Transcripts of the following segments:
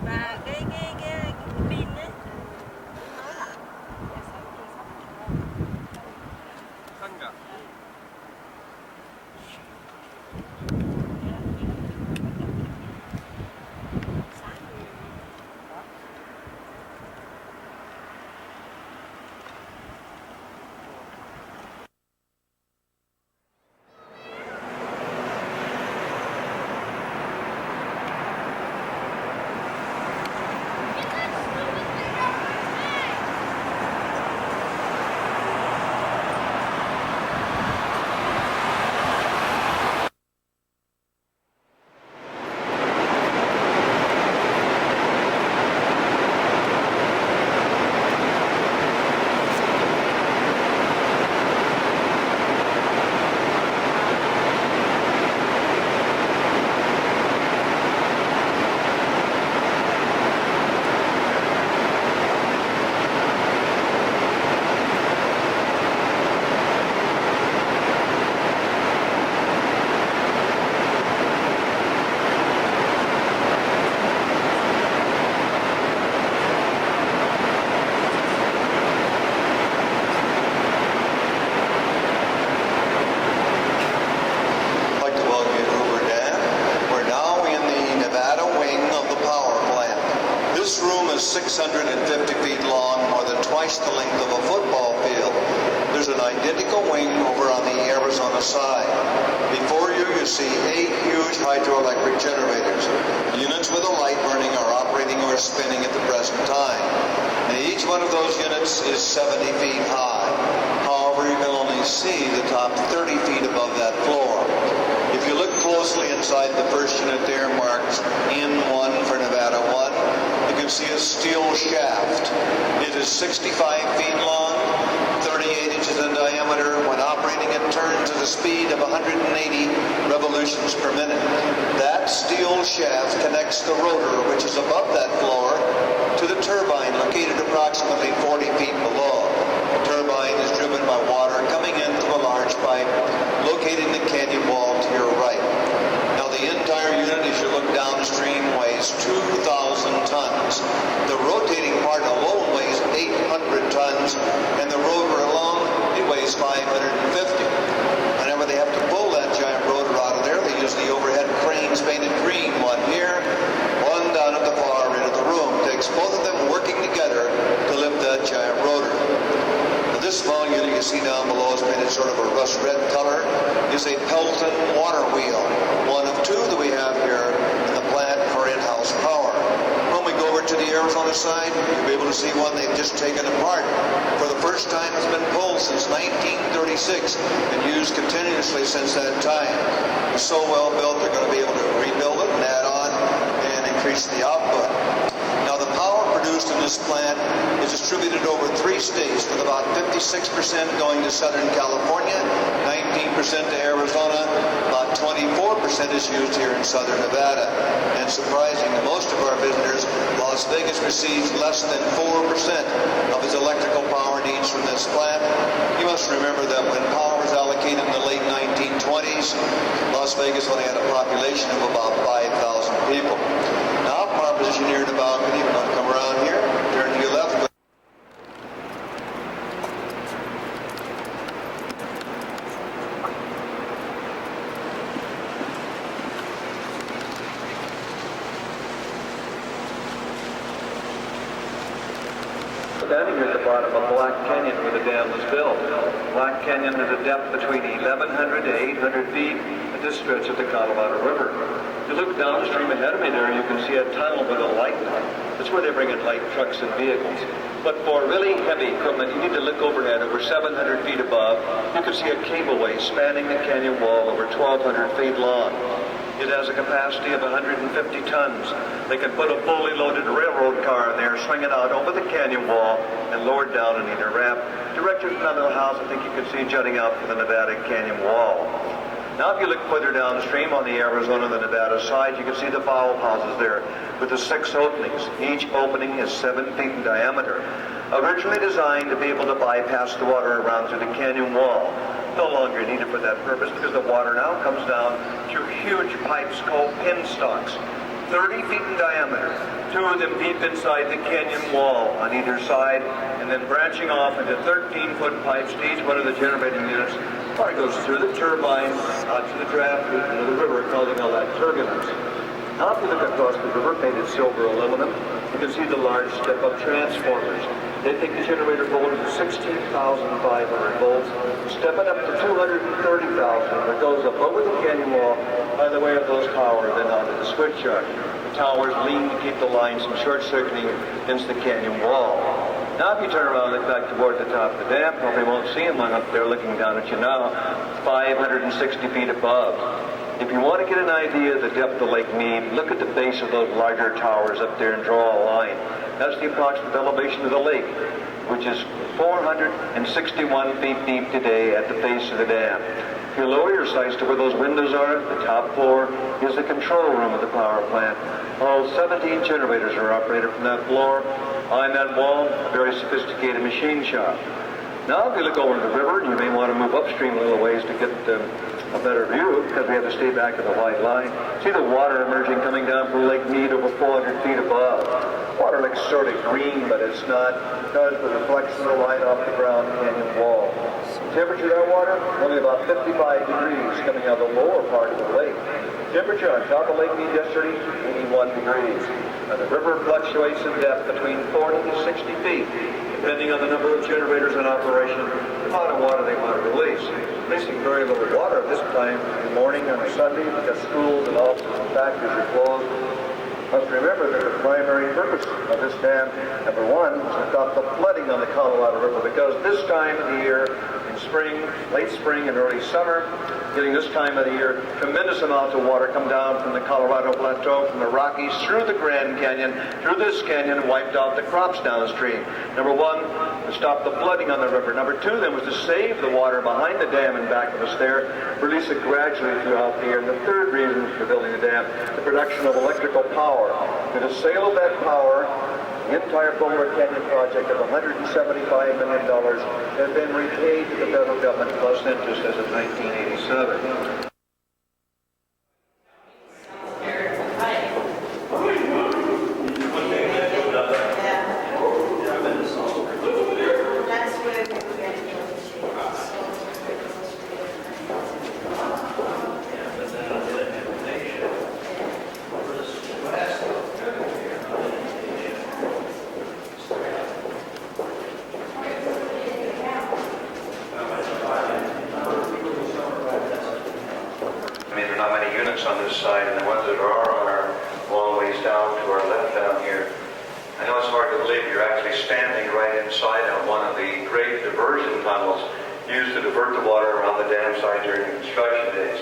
Và cái pin ấy nói là xăng cả. This room is 650 feet long, more than twice the length of a football field. There's an identical wing over on the Arizona side. Before you, you see 8 huge hydroelectric generators. Units with a light burning are operating or spinning at the present time. Now, each one of those units is 70 feet high. However, you can only see the top 30 feet above that floor. If you look closely inside the first unit there marked N1 for Nevada 1, you can see a steel shaft. It is 65 feet long, 38 inches in diameter. When operating, it turns at a speed of 180 revolutions per minute. That steel shaft connects the rotor, which is above that floor, to the turbine located approximately 40 feet below. The turbine is driven by water coming in through a large pipe located in the canyon wall to your right. Now, the entire unit, as you look downstream, weighs 2,000 tons. The rotating part alone weighs 800 tons, and the rotor alone, it weighs 550. Whenever they have to pull that giant rotor out of there, they use the overhead cranes painted green, one here, one down at the far end of the room. It takes both of them working together to lift that giant rotor. Now, this small unit you see down below is painted sort of a rust red color, is a Pelton water wheel, one of 2 that we have here in the plant for in-house power. When we go over to the Arizona side, you'll be able to see one they've just taken apart. For the first time, it's been pulled since 1936 and used continuously since that time. It's so well built, they're going to be able to rebuild it and add on and increase the output. Now, the power produced in this plant is distributed over 3 states, with about 56% going to Southern California, 19% to Arizona, about 24% is used here in Southern Nevada. And surprising to most of our visitors, Las Vegas receives less than 4% of its electrical power needs from this plant. You must remember that when power was allocated in the late 1920s, Las Vegas only had a population of about 5,000 people. Now, from our position here in the balcony, we're going to come around here, turn to your left. Standing here at the bottom of Black Canyon where the dam was built. Black Canyon has a depth between 1,100 to 800 feet at this stretch of the Colorado River. If you look downstream ahead of me there, you can see a tunnel with a light. That's where they bring in light trucks and vehicles. But for really heavy equipment, you need to look overhead over 700 feet above. You can see a cableway spanning the canyon wall over 1,200 feet long. It has a capacity of 150 tons. They can put a fully loaded railroad car in there, swing it out over the canyon wall, and lower it down in either ramp. Directly from that little house, I think you can see jutting out from the Nevada Canyon wall. Now, if you look further downstream on the Arizona and the Nevada side, you can see the fowl houses there with the 6 openings. Each opening is 7 feet in diameter. Originally designed to be able to bypass the water around through the canyon wall. No longer needed for that purpose because the water now comes down through huge pipes called pin stocks. 30 feet in diameter, 2 of them deep inside the canyon wall on either side, and then branching off into 13-foot pipes to each one of the generating units. Water goes through the turbine, out to the draft route into the river, causing all that turbulence. Now if you look across the river, painted silver aluminum, you can see the large step-up transformers. They take the generator voltage to 16,500 volts, step it up to 230,000, and it goes up over the canyon wall by the way of those towers and onto the switch yard. The towers lean to keep the lines from short-circuiting against the canyon wall. Now if you turn around and look back toward the top of the dam, probably won't see them up there looking down at you now, 560 feet above. If you want to get an idea of the depth of Lake Mead, look at the base of those larger towers up there and draw a line. That's the approximate elevation of the lake, which is 461 feet deep today at the base of the dam. If you lower your sights to where those windows are, the top floor is the control room of the power plant. All 17 generators are operated from that floor. On that wall, a very sophisticated machine shop. Now if you look over the river, you may want to move upstream a little ways to get a better view, because we have to stay back at the white line. See the water emerging coming down from Lake Mead over 400 feet above. Water looks sort of green, but it's not, because of the reflection of the light off the ground canyon wall. The temperature of that water, only about 55 degrees coming out of the lower part of the lake. Temperature on top of Lake Mead yesterday, 81 degrees. And the river fluctuates in depth between 40 to 60 feet, depending on the number of generators in operation, the amount of water they want to release. Releasing very little water at this time in the morning on a Sunday because schools and offices and factories are closed. Must remember that the primary purpose of this dam, number one, is to stop the flooding on the Colorado River, because this time of the year, in spring, late spring and early summer, getting this time of the year, tremendous amounts of water come down from the Colorado Plateau, from the Rockies, through the Grand Canyon, through this canyon, and wiped out the crops downstream. Number one, to stop the flooding on the river. Number two, then, was to save the water behind the dam and back of us there, release it gradually throughout the year. And the third reason for building the dam, the production of electrical power. To the sale of that power, the entire Boulder Canyon project of $175 million has been repaid to the federal government plus interest as of 1987. On this side, and the ones that are on our long ways down to our left down here. I know it's hard to believe you're actually standing right inside of one of the great diversion tunnels used to divert the water around the dam site during the construction days.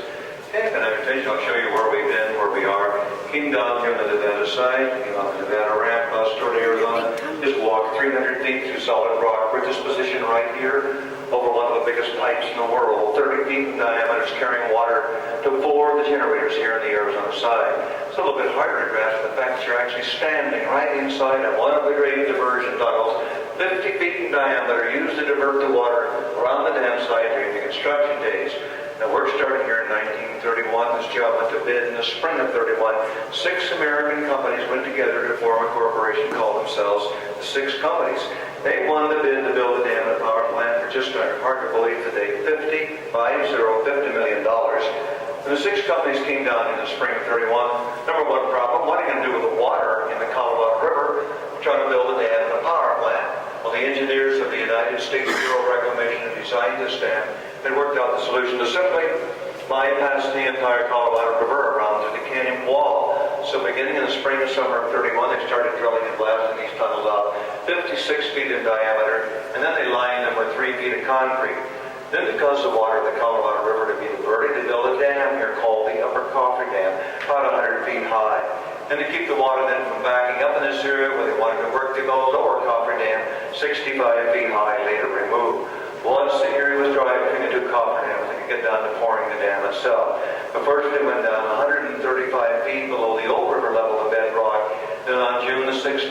And an invitation, I'll show you where we've been, where we are. Came down here on the Nevada side, came on the Nevada ramp, crossed toward Arizona, just walked 300 feet through solid rock. We're just positioned right here over one of the biggest pipes in the world, 30 feet in diameter, carrying water to 4 of the generators here on the Arizona side. It's a little bit harder to grasp the fact that you're actually standing right inside of one of the great diversion tunnels, 50 feet in diameter, used to divert the water around the dam site during the construction days. Now, work started here in 1931. This job went to bid in the spring of 31. 6 American companies went together to form a corporation, called themselves the 6 Companies. They won the bid to build the dam and power plant for just under, hard to believe today, $50 million. When the 6 companies came down in the spring of 31, number one problem, what are you going to do with the water in the Colorado River? Trying to build a dam and a power plant. Well, the engineers of the United States Bureau of Reclamation had designed this dam. They worked out the solution to simply bypass the entire Colorado River around to the canyon wall. So beginning in the spring and summer of 31, they started drilling and blasting these tunnels out 56 feet in diameter, and then they lined them with 3 feet of concrete. Then because the water of the Colorado River to be diverted, they built a dam here called the Upper Coffee Dam, about 100 feet high. And to keep the water then from backing up in this area where they wanted to work, they built a Lower Coffee Dam, 65 feet high, later removed. Once the area was dry between the 2 coffer dams, they could get down to pouring the dam itself. But first they went down 135 feet below the old river level of bedrock. Then on June the 6th,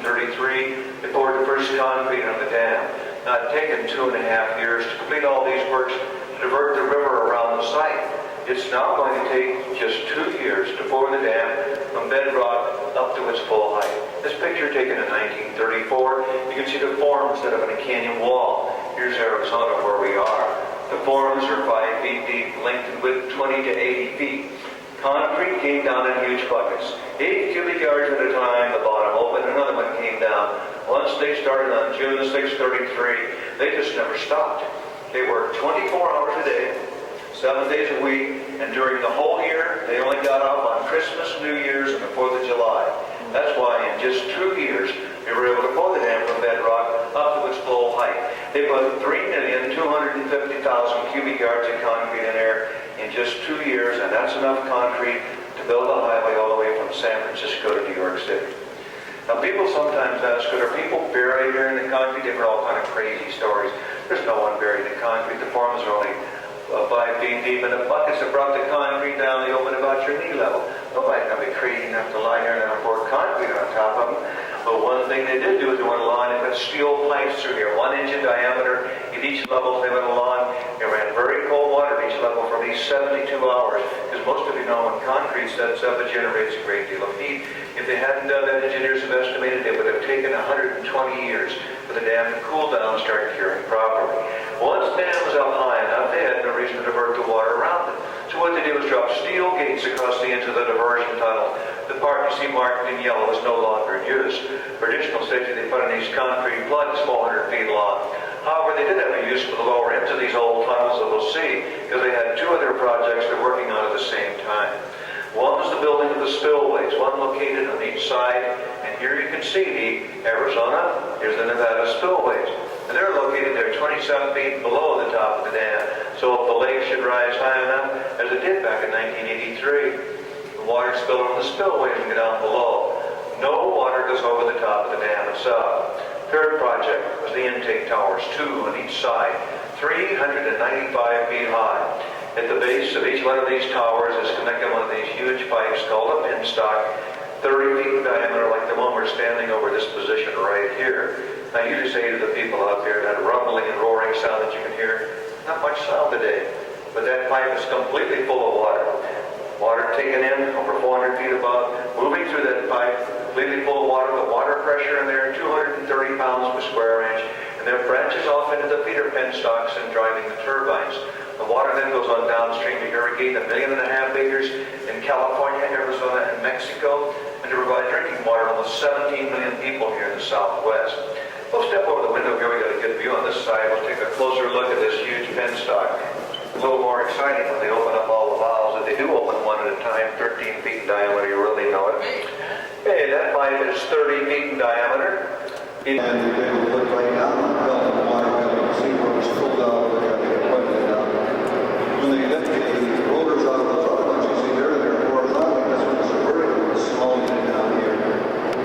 1933, they poured the first concrete on the dam. Now, it had taken 2.5 years to complete all these works. to divert the river around the site. It's now going to take just 2 years to bore the dam from bedrock up to its full height. This picture taken in 1934, you can see the form instead of in a canyon wall. Here's Arizona where we are. The forms are 5 feet deep, length and width 20 to 80 feet. Concrete came down in huge buckets. 8 cubic yards at a time, the bottom opened, another one came down. Once they started on June 6, 33, they just never stopped. They worked 24 hours a day, 7 days a week, and during the whole year, they only got off on Christmas, New Year's, and the 4th of July. That's why in just 2 years, they were able to pull the dam from bedrock up to its full height. They put 3,250,000 cubic yards of concrete in there in just 2 years, and that's enough concrete to build a highway all the way from San Francisco to New York City. Now, people sometimes ask, are people buried here in the concrete? They've heard all kind of crazy stories. There's no one buried in concrete. The forms are only 5 feet deep, and the buckets that brought the concrete down, they open about your knee level. Nobody's going to be crazy enough to lie here and have pour concrete on top of them. But one thing they did do is they went along and put steel pipes through here, 1 inch in diameter. At each level, they went along. They ran very cold water at each level for at least 72 hours. Because most of you know when concrete sets up, it generates a great deal of heat. If they hadn't done that, engineers have estimated it would have taken 120 years for the dam to cool down and start curing properly. Once the dam was up high enough, they had no reason to divert the water around it. So what they did was drop steel gates across the ends of the diversion tunnel. The part you see marked in yellow is no longer in use. For additional safety, they put in these concrete plugs 400 feet long. However, they did have a use for the lower ends of these old tunnels that we'll see, because they had 2 other projects they're working on at the same time. One was the building of the spillways, one located on each side, and here you can see the Arizona, here's the Nevada spillways. And they're located there 27 feet below the top of the dam. So if the lake should rise high enough, as it did back in 1983, the water spilled from the spillways and go down below. No water goes over the top of the dam itself. Third project was the intake towers, 2 on each side, 395 feet high. At the base of each one of these towers is connected one of these huge pipes called a penstock, 30 feet in diameter, like the one we're standing over this position right here. I usually say to the people out there, that rumbling and roaring sound that you can hear, not much sound today, but that pipe is completely full of water. Water taken in over 400 feet above, moving through that pipe, completely full of water. The water pressure in there, 230 pounds per square inch, and then branches off into the feeder penstocks and driving the turbines. The water then goes on downstream to irrigate 1.5 million acres in California, Arizona, and Mexico, and to provide drinking water to almost 17 million people here in the Southwest. We'll step over the window here. We got a good view on this side. We'll take a closer look at this huge penstock. A little more exciting when they open up all the valves. If they do open one at a time, 13 feet in diameter, you really know it. Okay, that pipe is 30 feet in diameter. And you'll be able to look right down on the belt of the water wheel. You can see where it's pulled out, where they put it down. When they lift the rollers out of the front ones, you see they're horizontal. This one's vertical, it's small unit down here.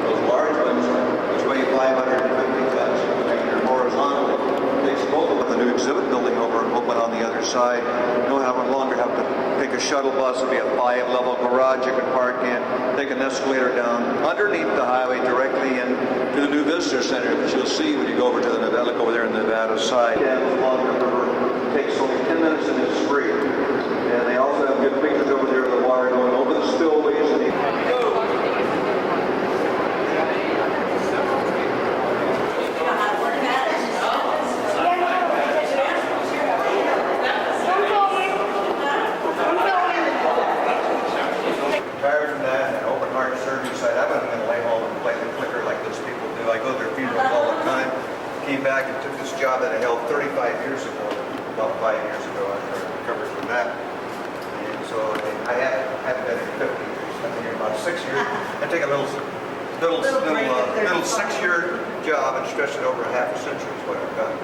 Those large ones, which weigh 550 tons, they're horizontal. Takes both of them. The new exhibit building open on the other side. You don't longer have to take a shuttle bus. It'll be a 5-level garage you can park in, take an escalator down underneath the highway directly in to the new visitor center, which you'll see when you go over to the Nevada, look over there on the Nevada side. Dams along the river. It takes only 10 minutes and it's free. And they also have good pictures over there of the water going over the spillways. And retired from that, an open heart surgery site. I wasn't going to lay home and play the clicker like those people do. I go to their funerals all the time. Came back and took this job that I held 35 years ago, about 5 years ago. I recovered from that. And so I haven't been here 50 years. I've been here about 6 years. I take a little 6-year job and stretch it over half a century is what I've done.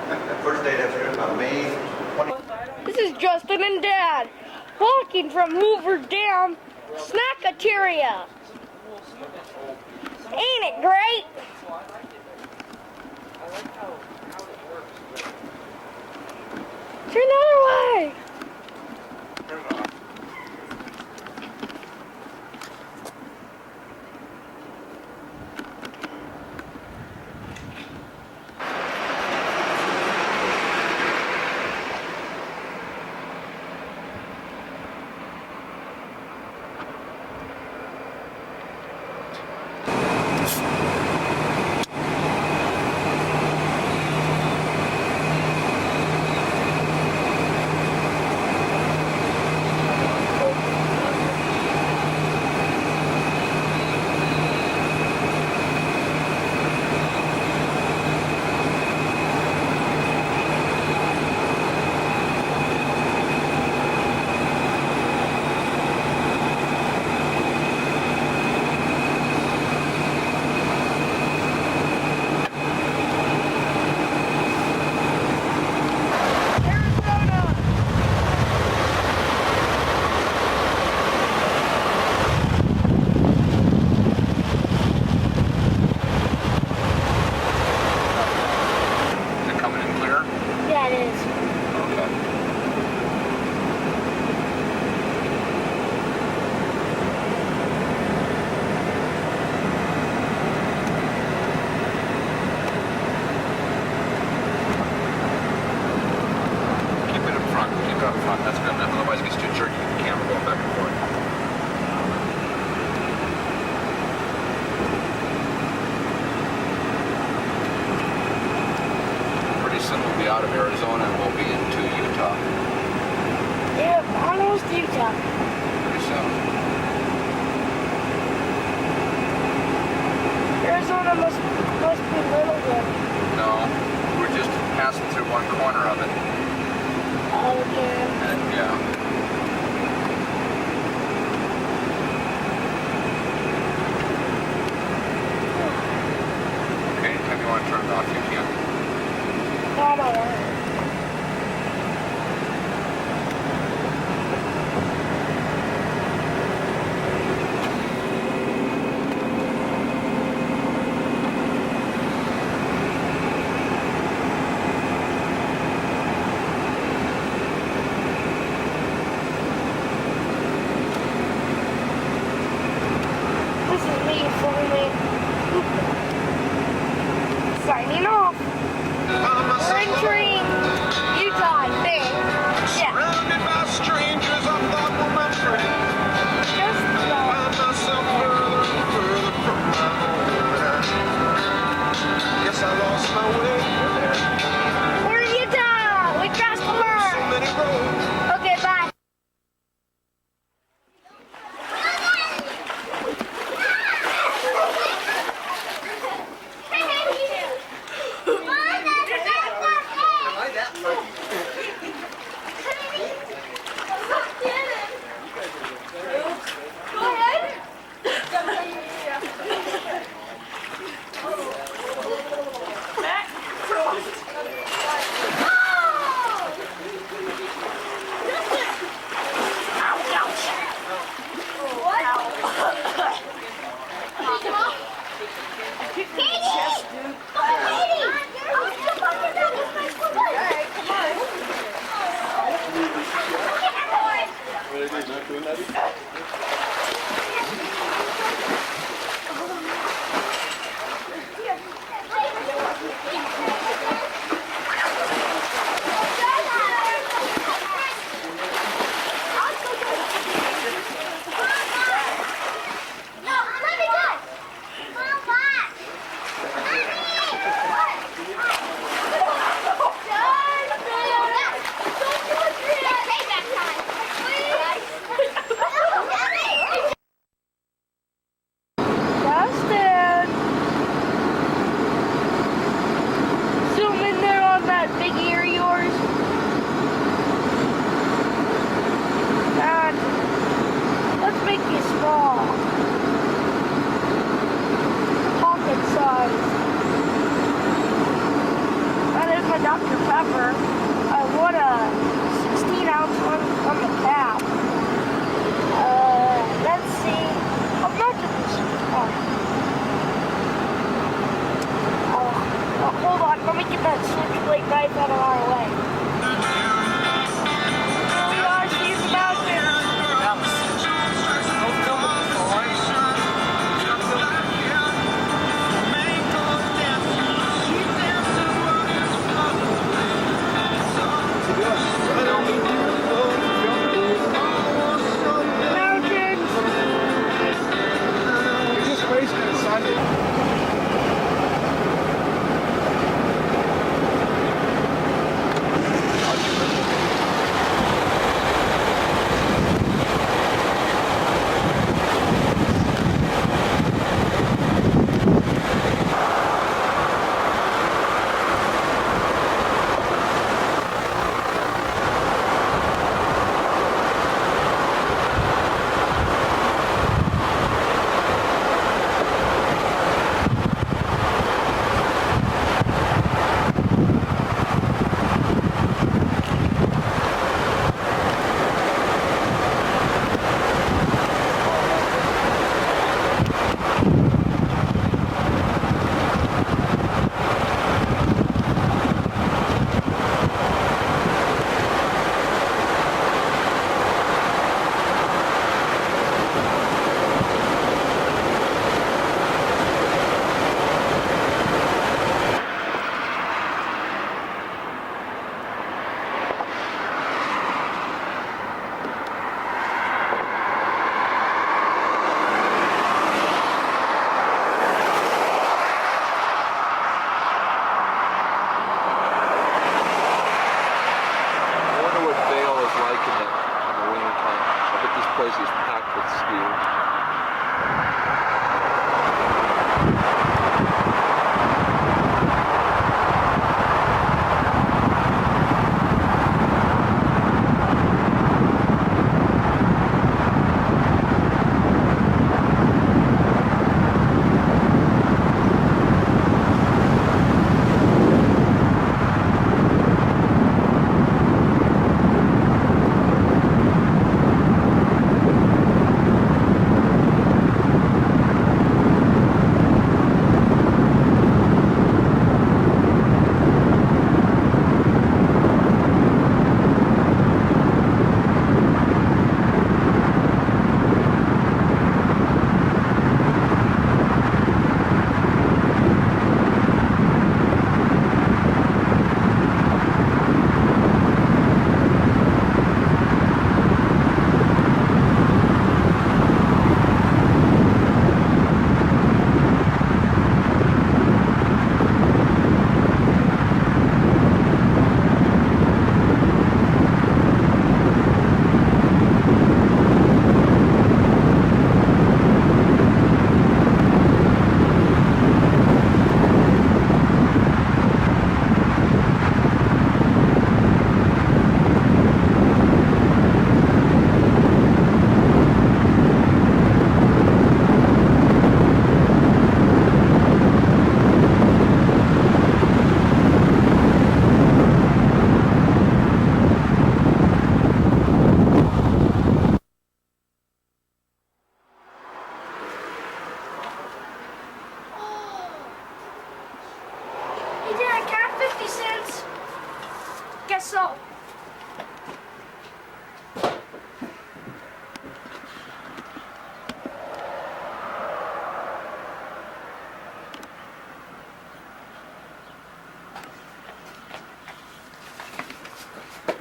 First day after May 20. This is Justin and Dad walking from Hoover Dam, Snackateria. Ain't it great? Turn the other way. Justin! Zoom in there on that big ear of yours. And let's make you small. Pocket size. That is my Dr. Pepper. I want a 16-ounce one from the cap. Let's see. I'm not just. Hold on, let me get that switchblade knife out of our way. Here we are, see the mountains. Mountains. You're just wasting it, Sunday. Place is packed with skiers.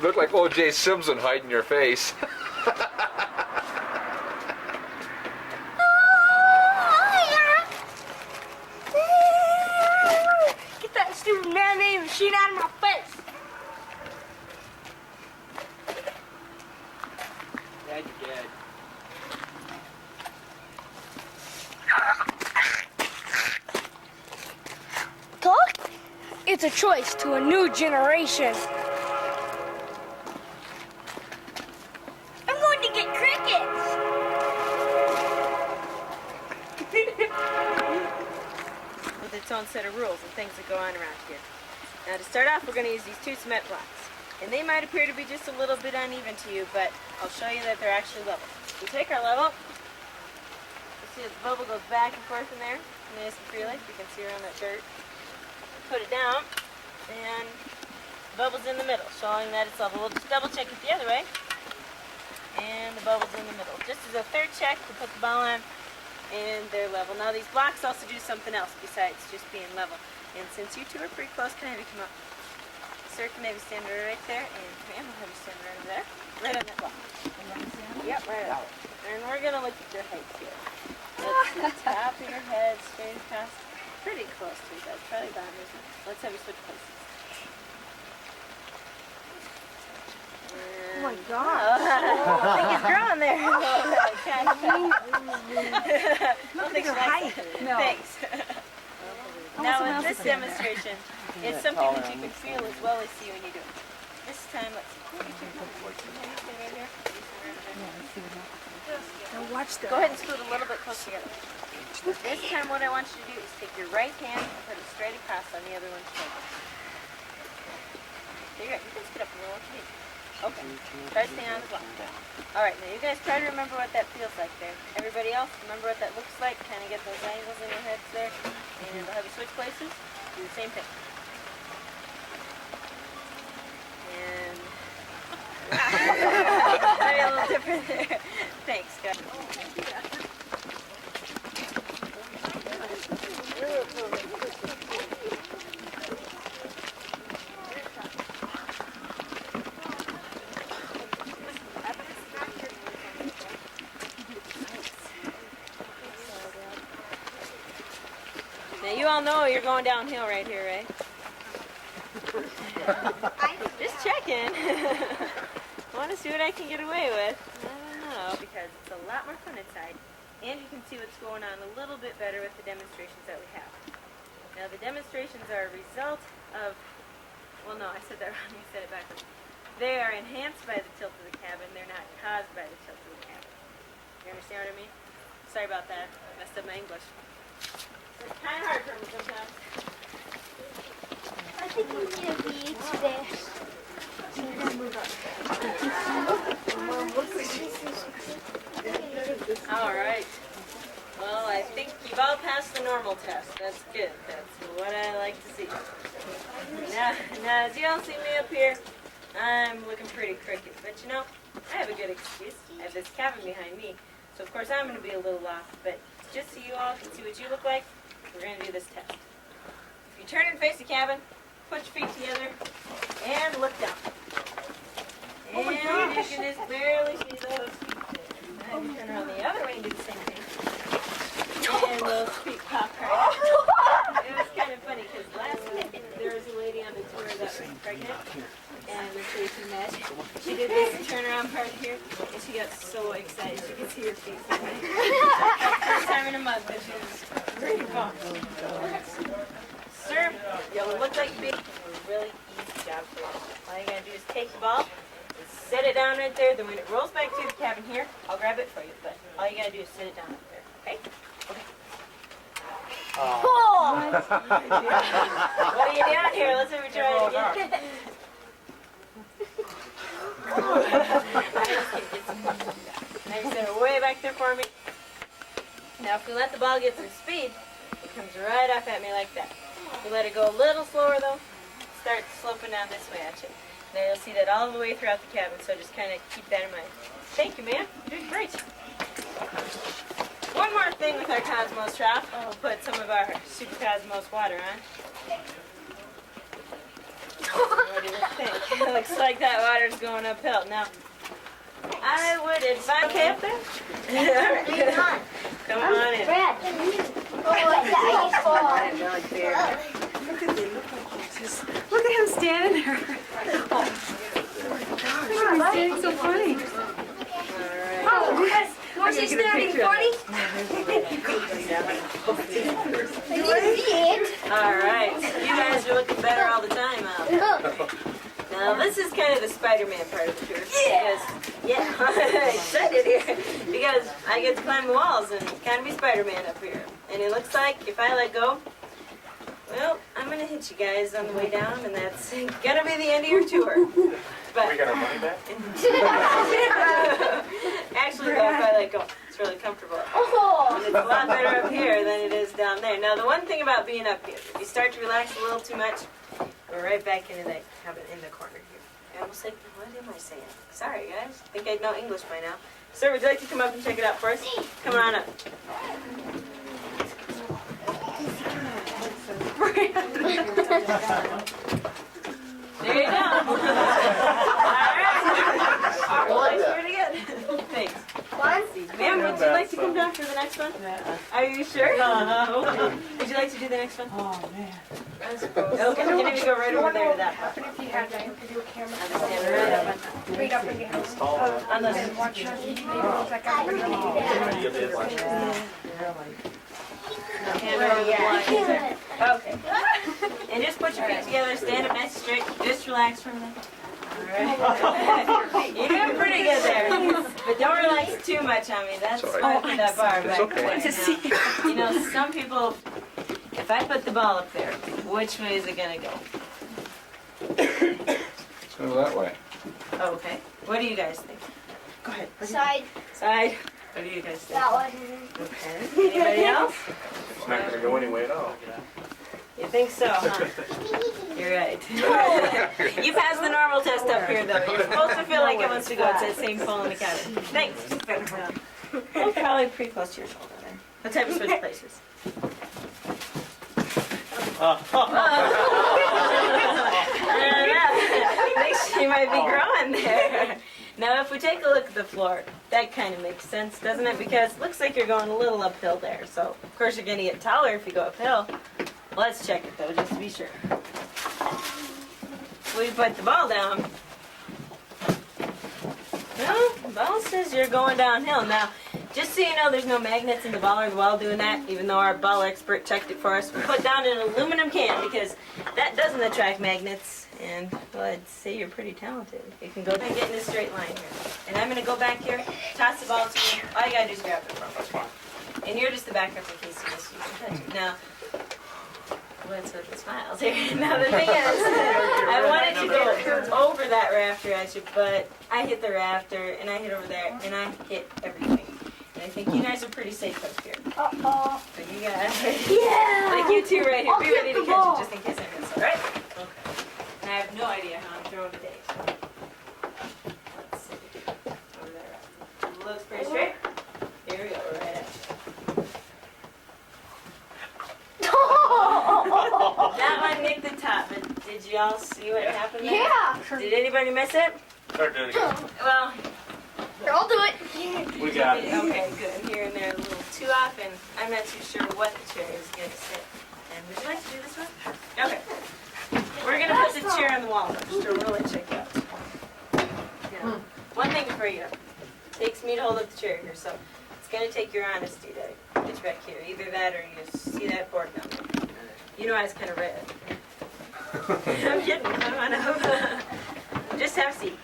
look like O.J. Simpson hiding your face. Get that stupid man-made machine out of my face. Dad, you're dead. Talk? It's a choice to a new generation. I'm going to get crickets. With its own set of rules and things that go on around here. Now to start off, we're going to use these two cement blocks. And they might appear to be just a little bit uneven to you, but I'll show you that they're actually level. We take our level. You see that the bubble goes back and forth in there, nice and freely. You can see around that dirt. Put it down, and the bubble's in the middle, showing that it's level. We'll just double check it the other way. And the bubble's in the middle. Just as a third check, we put the ball on, and they're level. Now these blocks also do something else besides just being level. And since you two are pretty close, can I have you come up? Sir, can I have you stand right there? And ma'am, I'll have you stand right over there. Right on that block. Yep, right on. And we're going to look at your height here. Let's see the top of your head straight across. Pretty close to you guys. Probably about it. Let's have you switch places. Oh my God. I think he's growing there. Look at your height. Thanks. Now with this demonstration, it's something that you can feel as well as see when you do it. This time, let's see. Now watch this. Go ahead and scoot a little bit closer together. This time what I want you to do is take your right hand and put it straight across on the other one's shoulder. There you go. You can scoot up a little. Okay. Try to stay on the block. Alright, now you guys try to remember what that feels like there. Everybody else, remember what that looks like. Kind of get those angles in your heads there. And I'll have you switch places. Do the same thing. And... maybe a little different there. Thanks, guys. Now you all know you're going downhill right here, right? Just checking. I want to see what I can get away with. I don't know, because it's a lot more fun inside. And you can see what's going on a little bit better with the demonstrations that we have. Now the demonstrations are a result of, well no, I said that wrong, I said it backwards. They are enhanced by the tilt of the cabin, they're not caused by the tilt of the cabin. You understand what I mean? Sorry about that, I messed up my English. It's kind of hard for me sometimes. I think we need a bead today. Alright. Well, I think you've all passed the normal test. That's good. That's what I like to see. Now as you all see me up here, I'm looking pretty crooked. But you know, I have a good excuse. I have this cabin behind me. So of course I'm going to be a little off. But just so you all can see what you look like, we're going to do this test. If you turn and face the cabin, put your feet together, and look down. And you can just barely see those feet there. Now you turn around the other way and do the same thing. And those feet pop right out. It was kind of funny because last week there was a lady on the tour that was pregnant, and we're chasing that. She did this turnaround part here, and she got so excited. You could see her face. First time in a month, and she was pretty pumped. Sir, you'll look like you're doing a really easy job for you. All you're going to do is take the ball, set it down right there. Then when it rolls back to the cabin here, I'll grab it for you. But all you got to do is set it down up there. Okay? Okay. Cool! What are you doing here? Let's see if we try it again. Now you set it way back there for me. Now if we let the ball get some speed, it comes right up at me like that. If we let it go a little slower though, start sloping down this way at you. Now you'll see that all the way throughout the cabin, so just kind of keep that in mind. Thank you, ma'am. You're doing great. One more thing with our Cosmos trough. We'll put some of our Super Cosmos water on. What do you think? It looks like that water's going uphill. Now, I would advise. Okay up there? Come on in. Brad. Oh, Look at him standing there. He's standing so funny. Was he standing funny? All right. You guys are looking better all the time out. Now, this is kind of the Spider-Man part of the tour. Because, excited here. Because I get to climb the walls and kind of be Spider-Man up here. And it looks like if I let go, well, I'm going to hit you guys on the way down, and that's going to be the end of your tour. But, We got our money back? actually, though, if I let go, it's really comfortable. And it's a lot better up here than it is down there. Now, the one thing about being up here, if you start to relax a little too much, we're right back into that cabin in the corner here. I almost like, what am I saying? Sorry, guys. I think I'd know English by now. Sir, would you like to come up and check it out for us? Come on up. There you go. All right. Well, that's pretty good. Thanks. Ma'am, would you like to come down for the next one? Are you sure? Would you like to do the next one? Oh, man. Okay, you need to go right over there to that part. If you had that video camera, Stand right up. right up against On the and watch your videos like I'm really hand over the blind. Okay. And just put your feet together, stand up nice and straight. Just relax for a minute. Alright. You're doing pretty good there. But don't relax too much on me. That's why I put that bar back. okay. You know, some people, if I put the ball up there, which way is it going to go? Go that way. Oh, okay. What do you guys think? Go ahead. side. Side. What do you guys think? That one. Okay. Anybody else? It's not going to go anyway at all. You think so, huh? You're right. You passed the normal test up here, though. You're supposed to feel like it wants to go. It's that same pole in the cabin. Thanks. Well, probably pretty close to your shoulder there. What type of switch places? I think she might be growing there. Now, if we take a look at the floor, that kind of makes sense, doesn't it? Because it looks like you're going a little uphill there. So, of course, you're going to get taller if you go uphill. Let's check it, though, just to be sure. We put the ball down. No, the ball says you're going downhill. Now, just so you know, there's no magnets in the ball or the well doing that, even though our ball expert checked it for us. We put down an aluminum can because that doesn't attract magnets. And, well, I'd say you're pretty talented. You can go and get in a straight line here. And I'm going to go back here, toss the ball to you. All you got to do is grab it from me. And you're just the backup in case you miss it. Now, what's with the smiles here? Now, the thing is, I wanted to go over that rafter at you, but I hit the rafter, and I hit over there, and I hit everything. And I think you guys are pretty safe up here. Uh-oh. But you guys, Yeah. like you two right here, I'll be get ready to the catch ball. it just in case I miss it, right? Okay. And I have no idea how I'm throwing today. So. Let's see. Over there. Looks pretty straight. Here we go, right at you. That one nicked the top, but did you all see what happened there? Yeah. Did anybody miss it? Start doing it again. Well, I'll do it. We got it. okay, good. Here and there a little too off, and I'm not too sure what the chair is going to sit. And would you like to do this one? Okay. We're going to put the chair on the wall just to really check it out. Now, one thing before you go. It takes me to hold up the chair here, so it's going to take your honesty to get you back here. Either that or you see that board down there. You know I was kind of red. I'm kidding. Come on up. Just have a seat.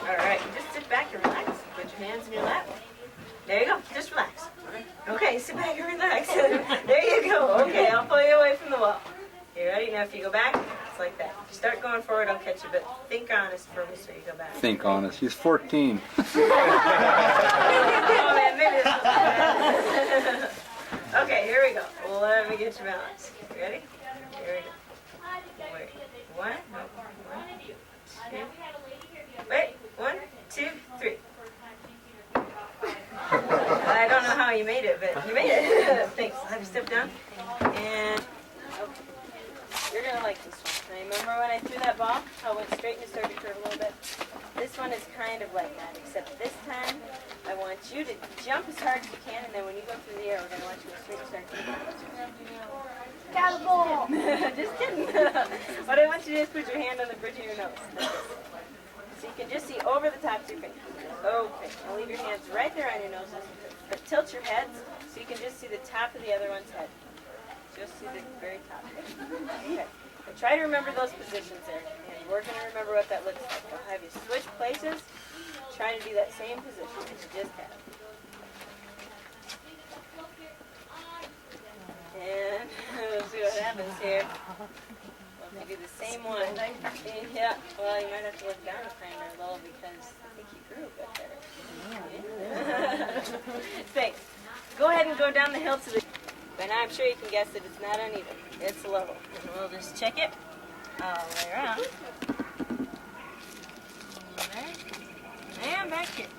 All right, just sit back and relax. Put your hands in your lap. There you go. Just relax. Okay, sit back and relax. There you go. Okay, I'll pull you away from the wall. You ready? Now, if you go back, it's like that. If you start going forward, I'll catch you, but think honest for me so you go back. Think honest. He's 14. Oh, man, maybe this was Okay, here we go. Well, let me get your balance. You ready? Here we go. Wait. One, two. Wait. 1, 2, 3. I don't know how you made it, but you made it. Thanks. Have you step down? And I remember when I threw that ball, how it went straight and it started to curve a little bit. This one is kind of like that, except this time I want you to jump as hard as you can, and then when you go through the air, we're going to want you to go straight and start to Got a ball. Just kidding. What I want you to do is put your hand on the bridge of your nose. So you can just see over the top of your fingers. Okay. Now leave your hands right there on your noses, but tilt your heads so you can just see the top of the other one's head. Just see the very top. Okay. And try to remember those positions there. And we're going to remember what that looks like. I'll have you switch places. Try to do that same position that you just had. And we'll see what happens here. Well, if you do the same one. Yeah, well, you might have to look down a frame or a little because I think you grew a bit better. Yeah. Thanks. Go ahead and go down the hill to the... By now I'm sure you can guess that it's not uneven. It's level. And we'll just check it all the way around. And back here.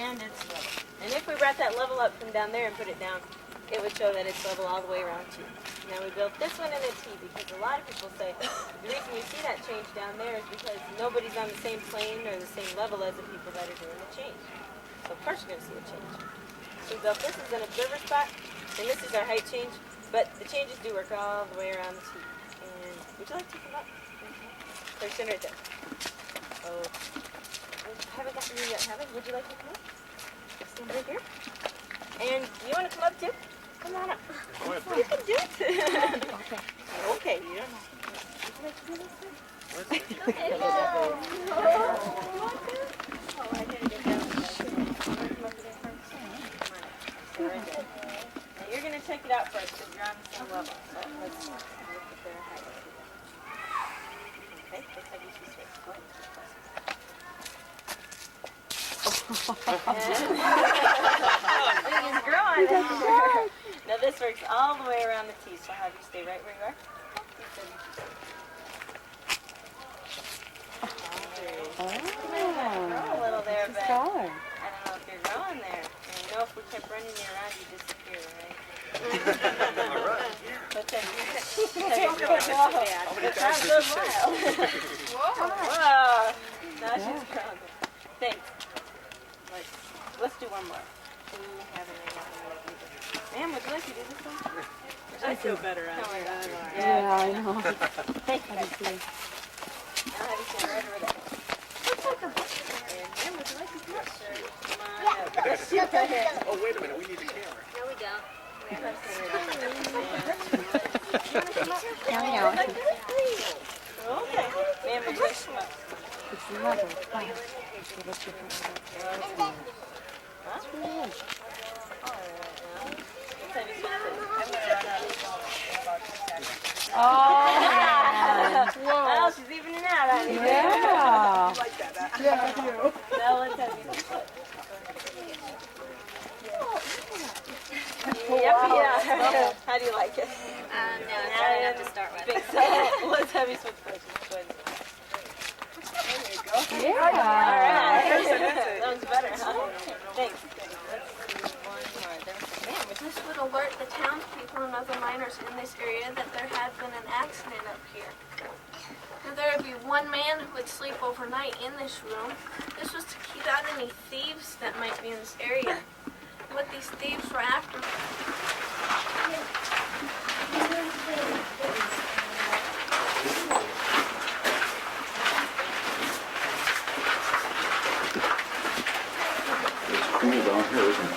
And it's level. And if we brought that level up from down there and put it down, it would show that it's level all the way around too. Now we built this one in a T because a lot of people say the reason you see that change down there is because nobody's on the same plane or the same level as the people that are doing the change. So of course you're going to see a change. So we built this as an observer spot, and this is our height change, but the changes do work all the way around the T. And would you like to come up? There's right there. Oh, I haven't gotten you yet, have I? Would you like to come up? Stand right here. And you want to come up too? Come on up. You can do it. Okay, you don't have to. Would you like to do this too? Oh, I didn't get down. Come up there first. Come on. Right there. Now you're going to check it out first because you're on the same level. So let's look at their height. Okay, let's have you two straight. Go ahead. He's growing. Now this works all the way around the T, so I'll have you stay right where you are. Grow a little there, but I don't know if you're growing there. And you know if we kept running you around, you'd disappear, right? But then it sounds so wild. Whoa. Now she's growing. Thanks. Let's do one more. Ma'am, would you like to do this one? I feel better on here. Yeah, I know. Thank you. I'll have you stand right over there. Looks like a book. And ma'am, would you like to come up, sir? Come on up. Let's see right here. Oh, wait a minute, we need the camera. No, we don't. Okay. Ma'am, would you like to come up? It's level. Oh, she's evening out on you. Yeah. Yeah, I do. Now let's have you flip. Yep, yeah. How do you like it? No, it's hard enough to start with. Think so. Let's have you switch places. Yeah. All right. That was better, huh? Thanks. Let's do one more. This would alert the townspeople and other miners in this area that there had been an accident up here. Now, there would be one man who would sleep overnight in this room. This was to keep out any thieves that might be in this area. What these thieves were after. Down here, isn't it?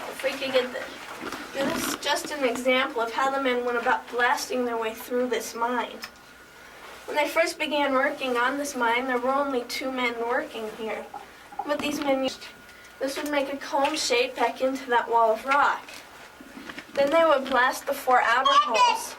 If we could get this. This is just an example of how the men went about blasting their way through this mine. When they first began working on this mine, there were only 2 men working here. But these men used this would make a cone shape back into that wall of rock. Then they would blast the 4 outer holes.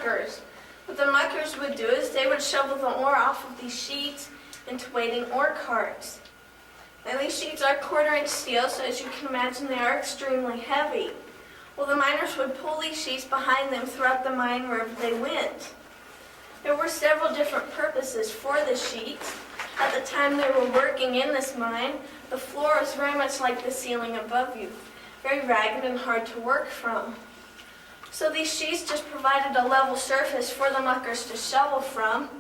muckers. What the muckers would do is they would shovel the ore off of these sheets into waiting ore carts. Now these sheets are 1/4-inch steel, so as you can imagine, they are extremely heavy. Well, the miners would pull these sheets behind them throughout the mine wherever they went. There were several different purposes for the sheets. At the time they were working in this mine, the floor was very much like the ceiling above you, very ragged and hard to work from. So these sheets just provided a level surface for the muckers to shovel from.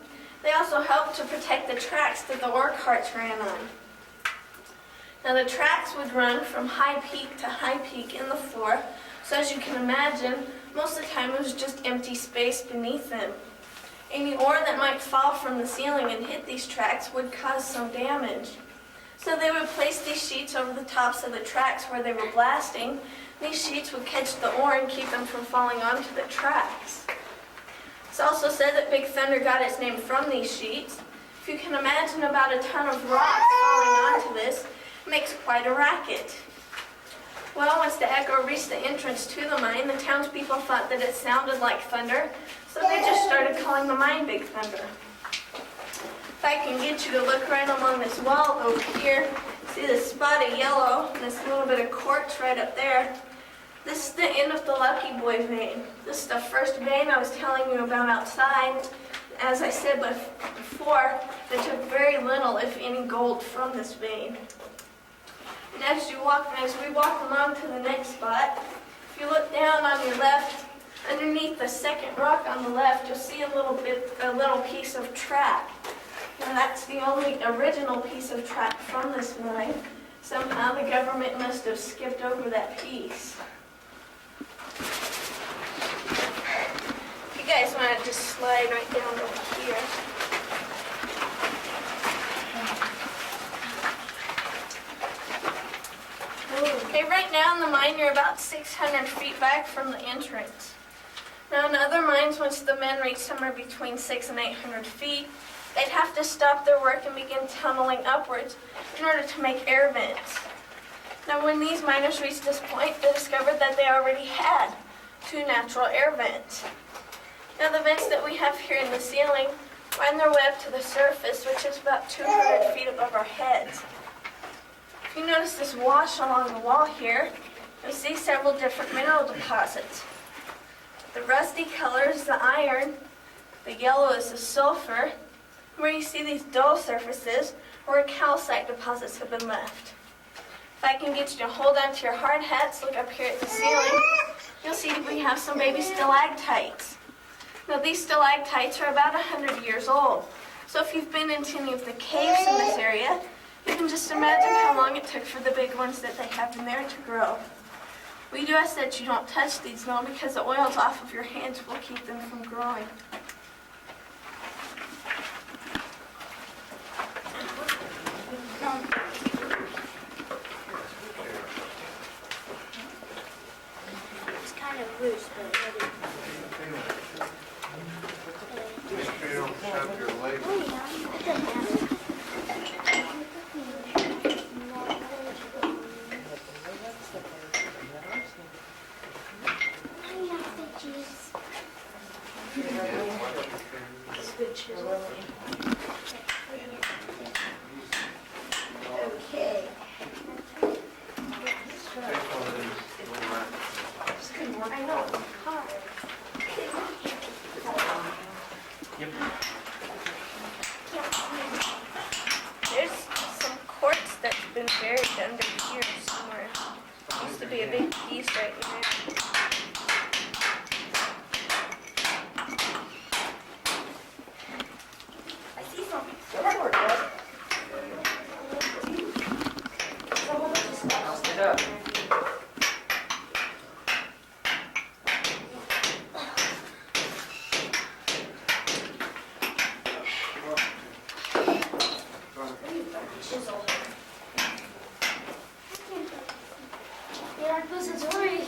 They also helped to protect the tracks that the ore carts ran on. Now the tracks would run from high peak to high peak in the floor, so as you can imagine, most of the time it was just empty space beneath them. Any ore that might fall from the ceiling and hit these tracks would cause some damage. So they would place these sheets over the tops of the tracks where they were blasting. These sheets would catch the ore and keep them from falling onto the tracks. It's also said that Big Thunder got its name from these sheets. If you can imagine about a ton of rocks falling onto this, it makes quite a racket. Well, once the echo reached the entrance to the mine, the townspeople thought that it sounded like thunder, so they just started calling the mine Big Thunder. If I can get you to look right along this wall over here, see this spot of yellow and this little bit of quartz right up there? This is the end of the Lucky Boy vein. This is the first vein I was telling you about outside. As I said before, they took very little, if any, gold from this vein. And as we walk along to the next spot, if you look down on your left, underneath the second rock on the left, you'll see a little piece of track. Now that's the only original piece of track from this mine. Somehow the government must have skipped over that piece. If you guys want to just slide right down over here. Okay, right now in the mine you're about 600 feet back from the entrance. Now in other mines, once the men reach somewhere between 600 and 800 feet, they'd have to stop their work and begin tunneling upwards in order to make air vents. Now when these miners reached this point, they discovered that they already had 2 natural air vents. Now the vents that we have here in the ceiling wind their way up to the surface, which is about 200 feet above our heads. If you notice this wash along the wall here, you'll see several different mineral deposits. The rusty color is the iron, the yellow is the sulfur, where you see these dull surfaces where calcite deposits have been left. If I can get you to hold on to your hard hats, look up here at the ceiling, you'll see we have some baby stalactites. Now these stalactites are about 100 years old. So if you've been into any of the caves in this area, you can just imagine how long it took for the big ones that they have in there to grow. We do ask that you don't touch these though, because the oils off of your hands will keep them from growing. It's kind of loose, but ready. Okay. I know, it's hard. There's some quartz that's been buried under here somewhere. Used to be a big piece right in there. I see something. Yeah, this is right.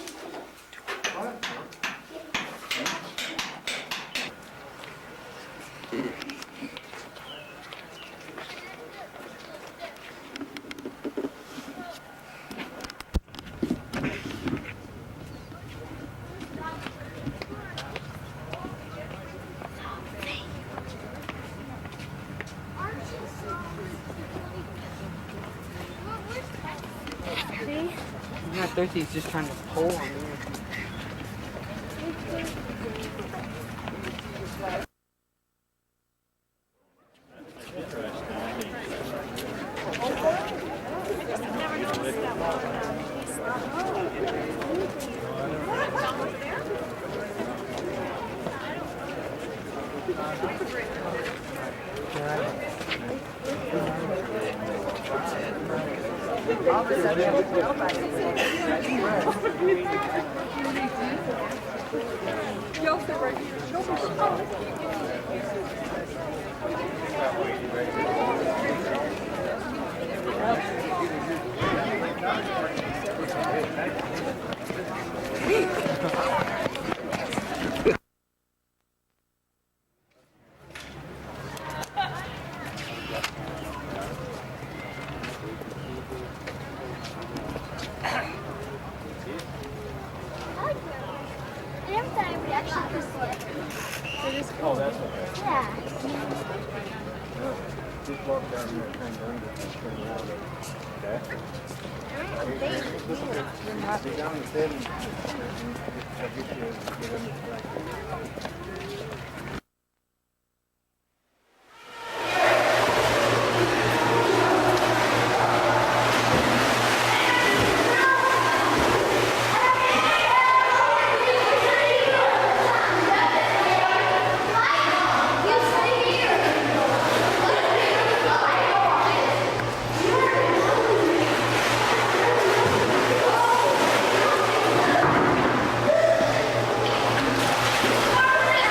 not thirsty, he's just trying to pull on me. Every time we actually see it. Oh, that's okay. Yeah. Just walk down here and turn down and turn around. Okay? Be down instead and I'll get you get in the back. Yeah.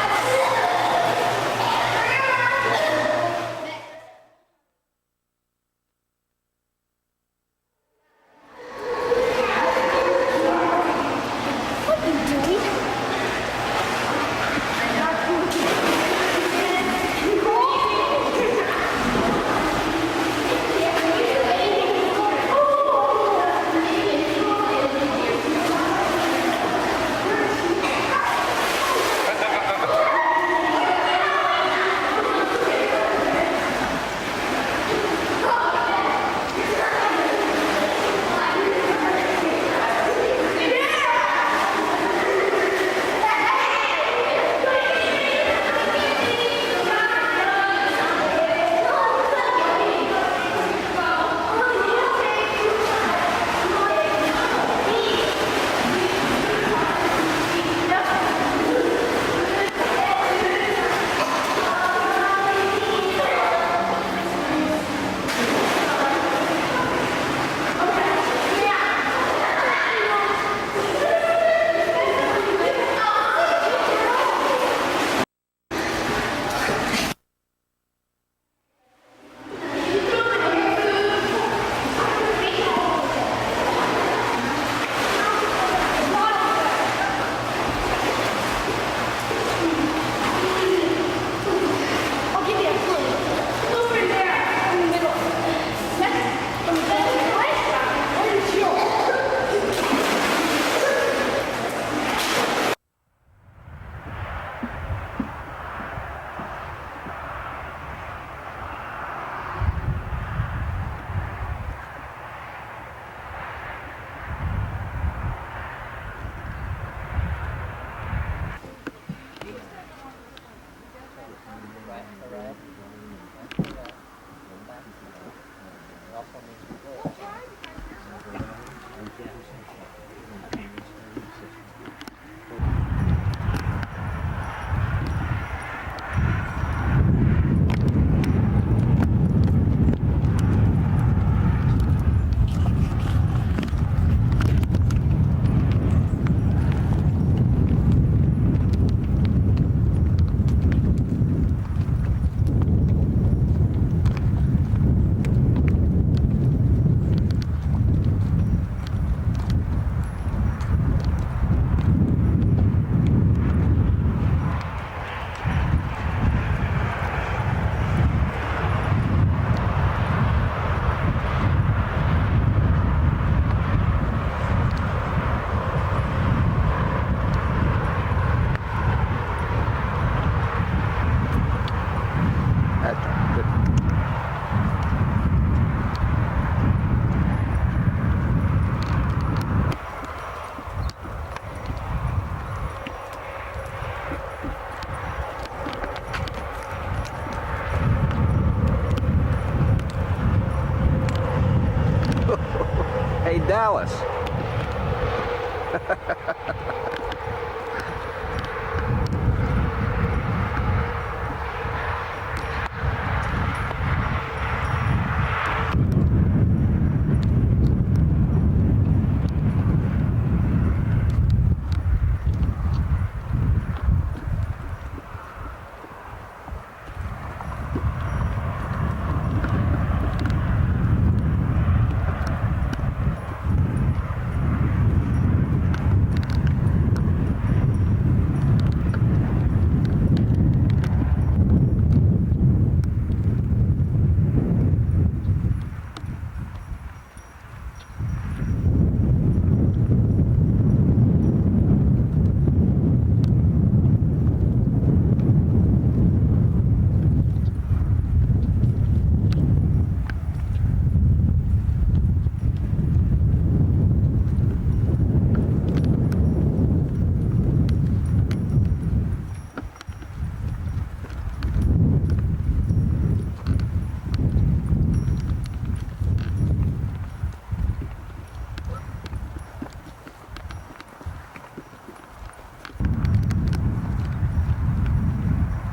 Dallas.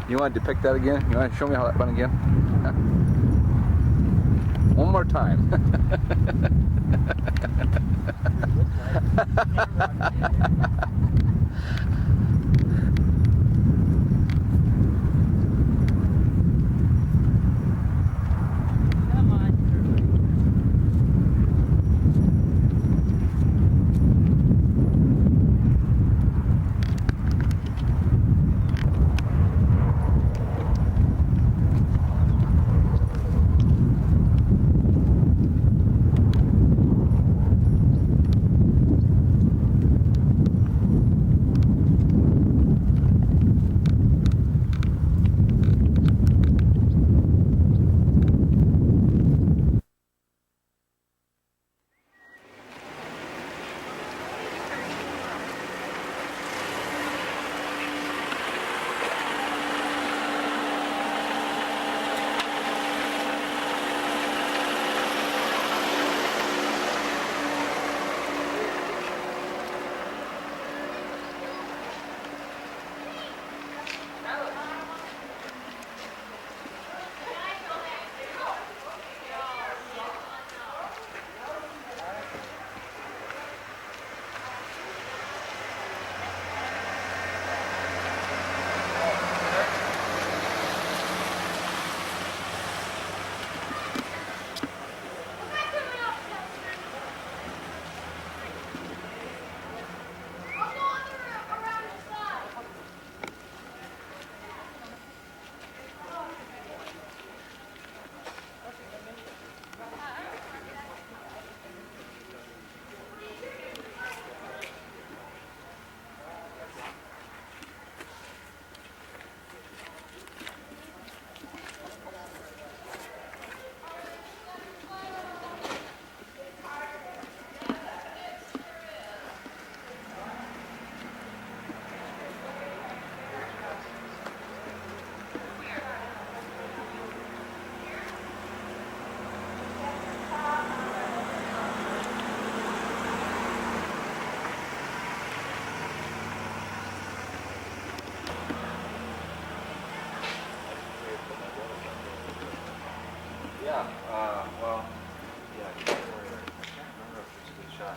You want to depict that again? You want to show me how that went again? One more time. Come on. Yeah, well, yeah, I can't remember if it's a good shot.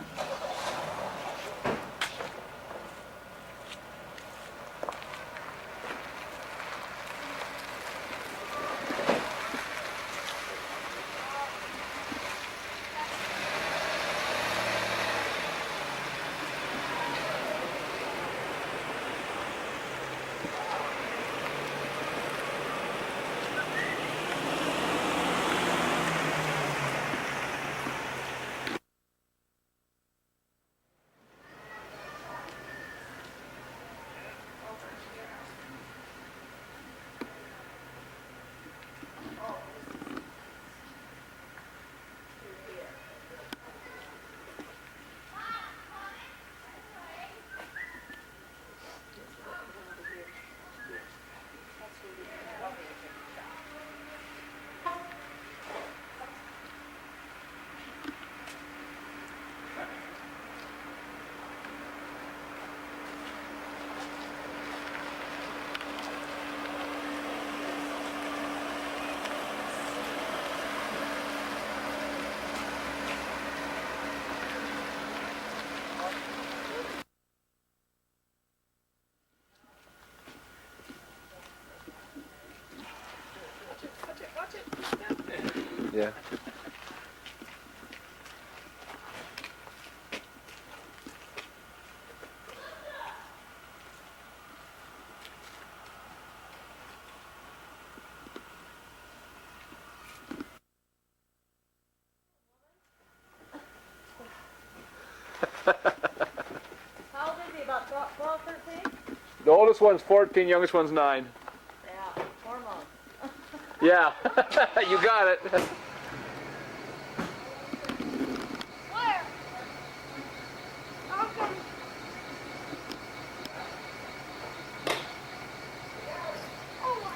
Yeah. How old is he? About 12, 13? The oldest one's 14, youngest one's 9. Yeah, hormones. Yeah, you got it. Where? Okay. Oh my.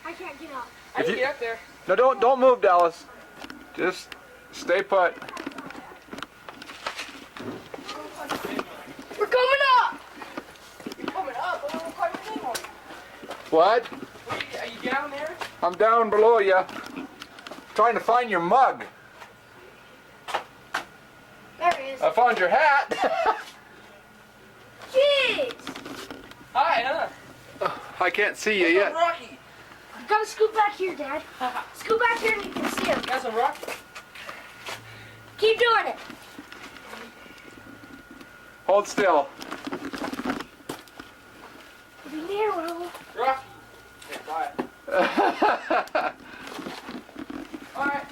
I can't get up. I can get up there. No, don't move, Dallas. Just stay put. We're coming up. You're coming up. I don't know quite your name on. What? Are you down there? I'm down below you. Trying to find your mug. There he is. I found your hat. Jeez. Hi, huh? I can't see you That's yet. a Rocky. You gotta scoot back here, Dad. Scoot back here and you can see him. That's a Rocky. Keep doing it. Hold still. Be near, Will. Rocky. Hey, quiet. All right.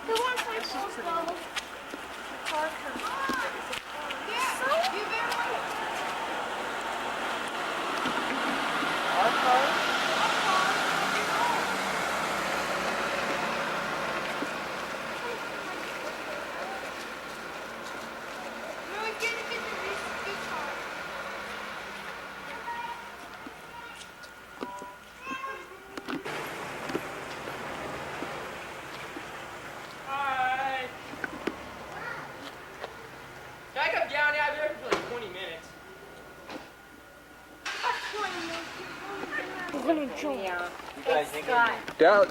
The one place supposed to go. Hi. Can I come down there? I'll be there for like 20 minutes. We're gonna jump.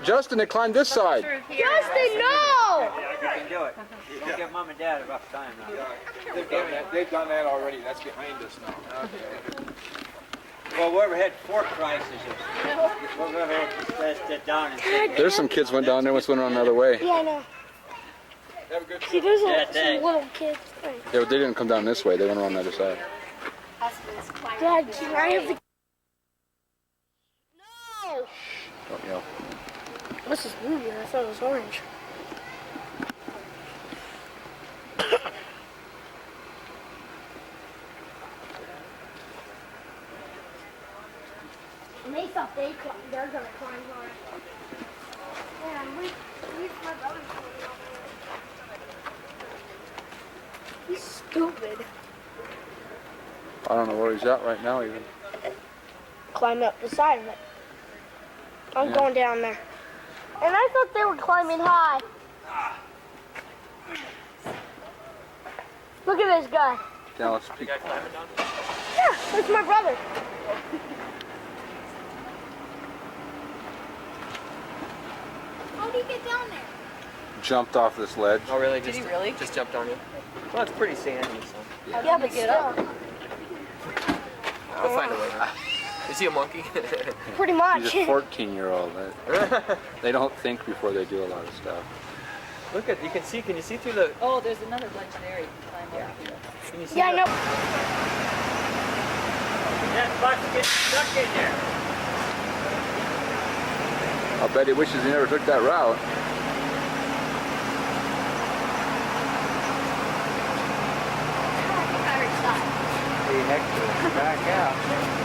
Justin, they climbed this side. Justin, no! You can do it. You don't give Mom and Dad a rough time now. They've done that already. That's behind us now. Well, we ever had 4 crises. We're going to sit down and sit. There's some kids went down there, went around the other way. Yeah, I know. Have a good See, there's Yeah, some thanks. little kids. Yeah, but they didn't come down this way. They went around the other side. Dad, can I have the... No! Don't yell. This is blue. I thought it was orange. And they thought they're gonna climb hard. Yeah, my brother's going over there. He's stupid. I don't know where he's at right now even. Climb up the side of it. I'm Yeah. going down there. And I thought they were climbing high. Look at this guy. Dallas, peek. Yeah, that's my brother. How do you get down there? Jumped off this ledge. Oh, really? Did he really? Just jumped on you? Well, it's pretty sandy, so Yeah, but get up. we'll find a way. Is he a monkey? Pretty much. He's a 14-year-old. They don't think before they do a lot of stuff. Look at, can you see through the, Oh, there's another ledge there. You can climb over here. can you see Yeah, I the- know. That bus gets stuck in there. I'll bet he wishes he never took that route. next to it. Back out.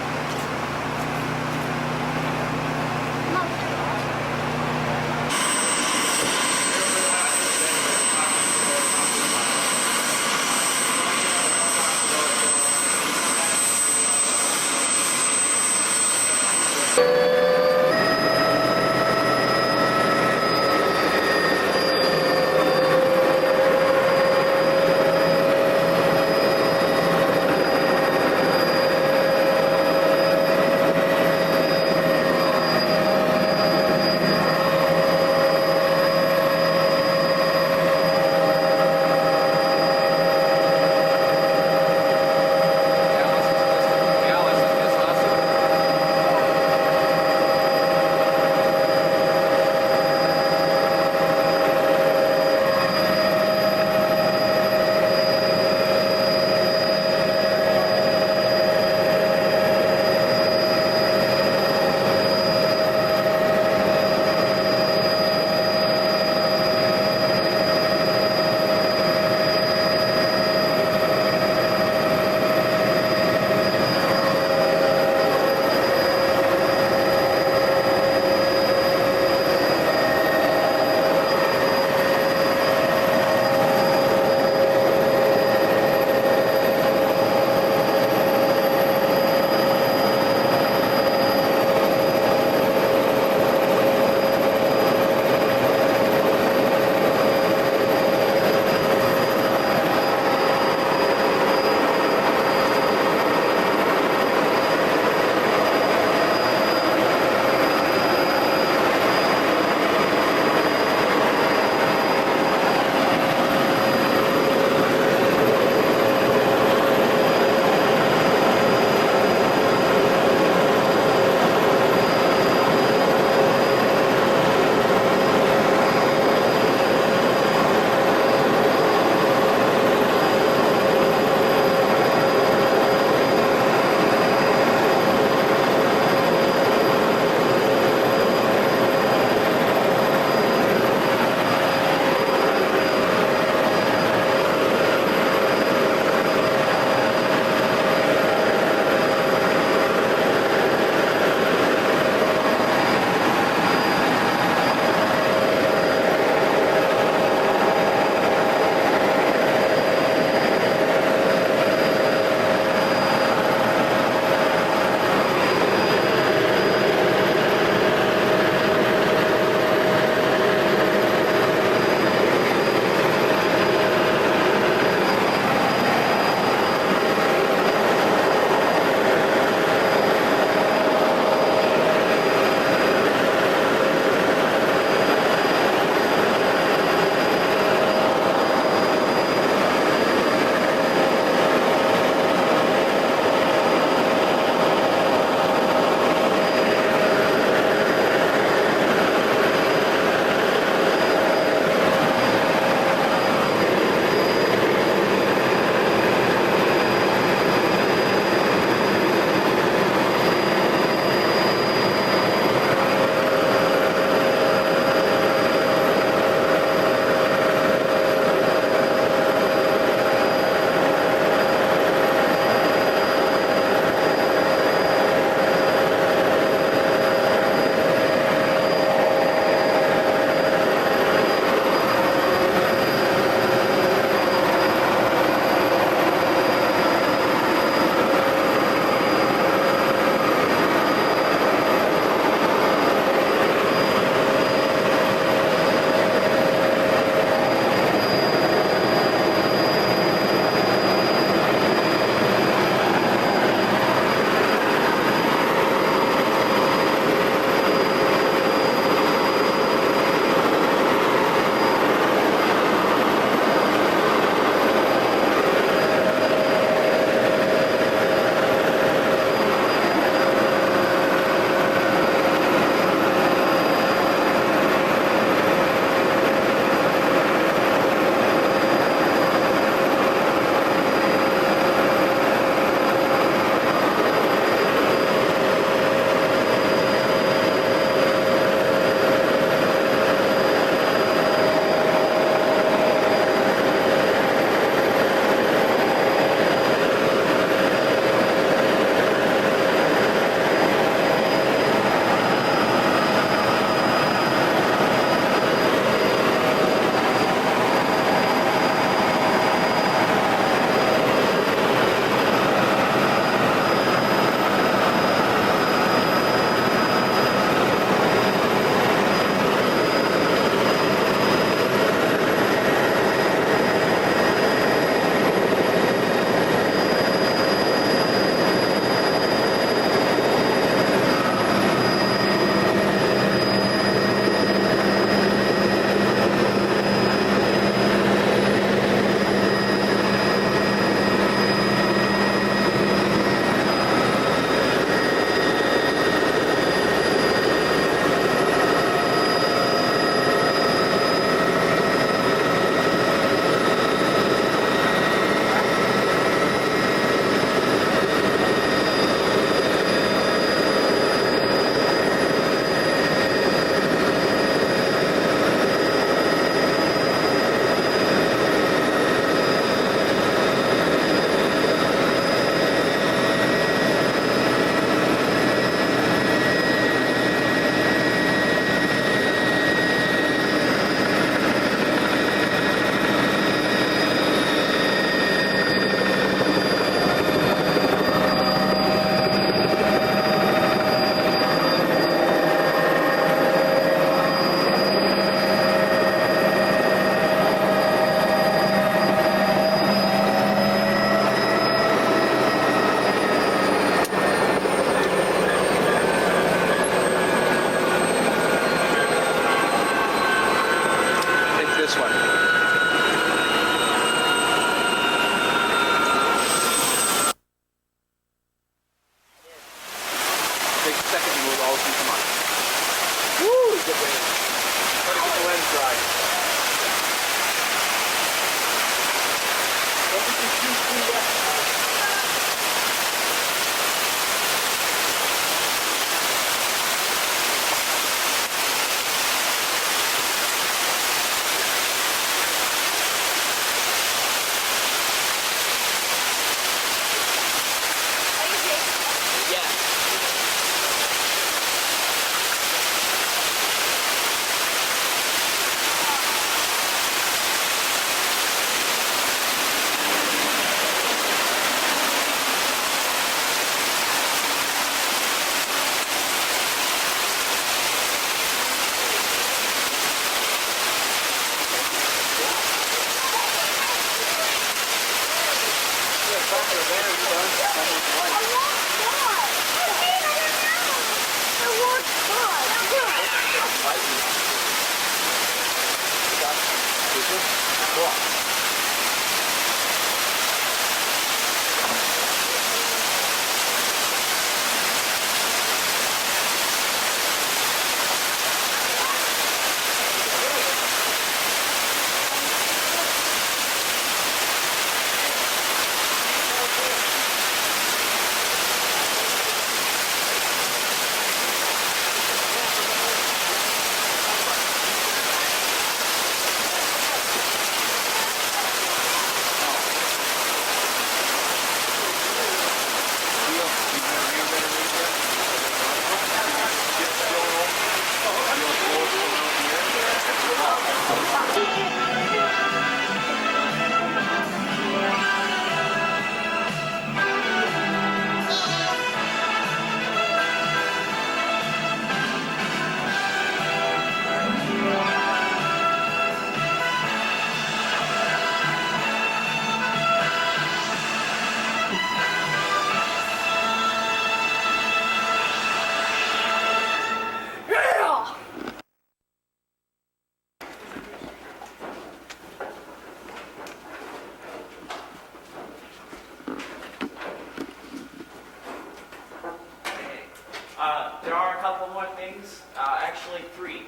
There are a couple more things, actually 3.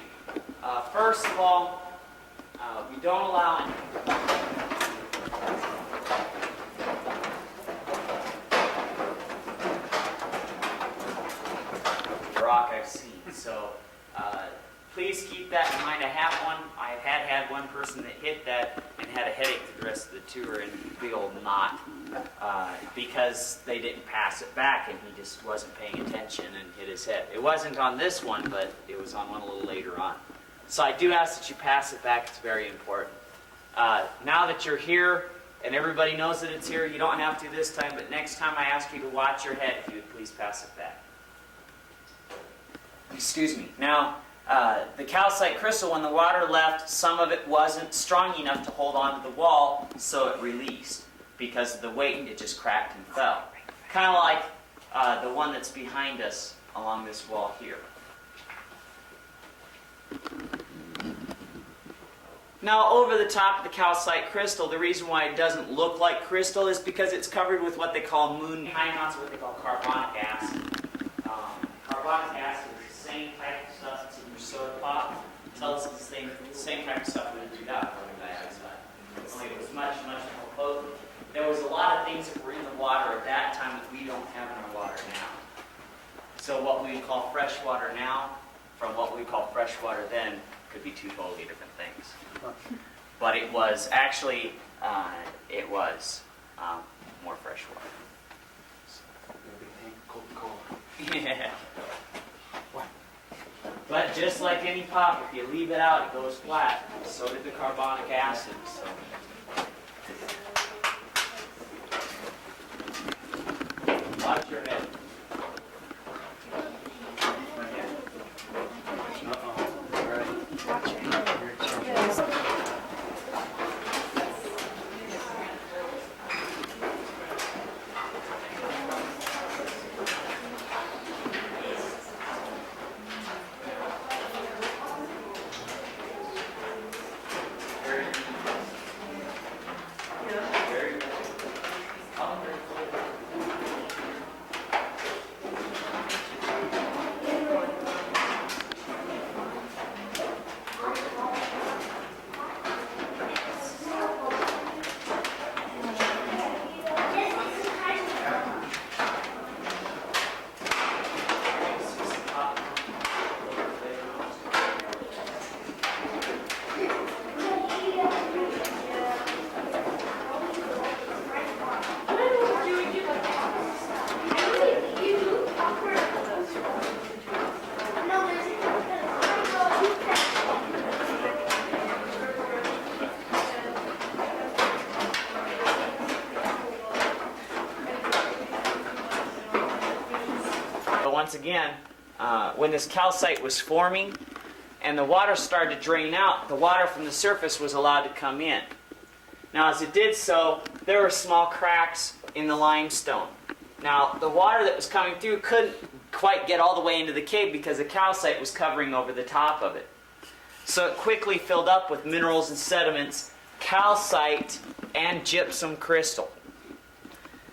First of all, we don't allow any rock I've seen. So please keep that in mind. I had one person that hit that and had a headache for the rest of the tour and a big old knot because they didn't pass it back and he just wasn't paying attention and hit his head. It wasn't on this one, but it was on one a little later on. So I do ask that you pass it back. It's very important. Now that you're here and everybody knows that it's here, you don't have to this time, but next time I ask you to watch your head, if you would please pass it back. Excuse me. Now, the calcite crystal, when the water left, some of it wasn't strong enough to hold onto the wall, so it released because of the weight and it just cracked and fell. Kind of like the one that's behind us along this wall here. Now, over the top of the calcite crystal, the reason why it doesn't look like crystal is because it's covered with what they call moon ions, what they call carbonic acid. Carbonic acid is the same type of stuff that's in your soda pop. It tells us the same type of stuff we do out carbon dioxide. Only it was much, much more potent. There was a lot of things that were in the water at that time that we don't have in our water now. So what we call fresh water now from what we call fresh water then could be 2 totally different things. But it was actually, more fresh water. Yeah. But just like any pop, if you leave it out, it goes flat. So did the carbonic acid. So. Watch your head. Once again, when this calcite was forming and the water started to drain out, the water from the surface was allowed to come in. Now as it did so, there were small cracks in the limestone. Now the water that was coming through couldn't quite get all the way into the cave because the calcite was covering over the top of it. So it quickly filled up with minerals and sediments, calcite and gypsum crystal.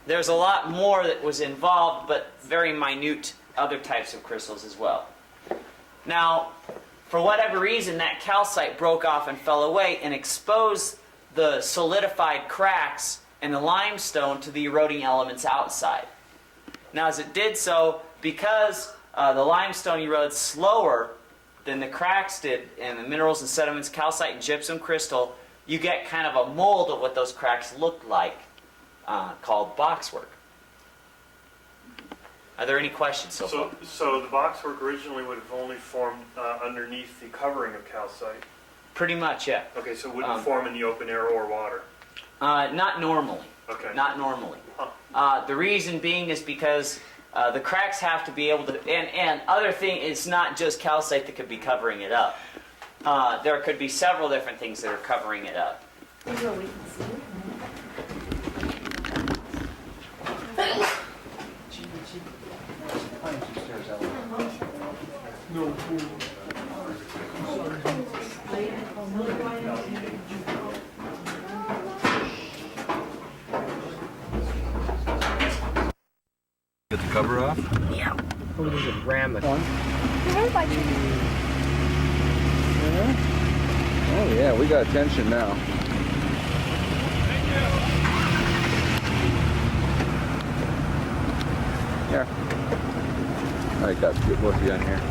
There's a lot more that was involved, but very minute other types of crystals as well. Now, for whatever reason, that calcite broke off and fell away and exposed the solidified cracks in the limestone to the eroding elements outside. Now, as it did so, because the limestone erodes slower than the cracks did in the minerals and sediments, calcite and gypsum crystal, you get kind of a mold of what those cracks look like, called boxwork. Are there any questions so far? So the boxwork originally would have only formed underneath the covering of calcite? Pretty much, yeah. Okay, so it wouldn't form in the open air or water? Not normally. Okay. Not normally. Huh. The reason being is because the cracks have to be able to, and other thing, it's not just calcite that could be covering it up. There could be several different things that are covering it up. Get the cover off? Yeah. Oh, there's a ram. Come on, bite you. Oh yeah, we got attention now. Here. I got good both of you in here.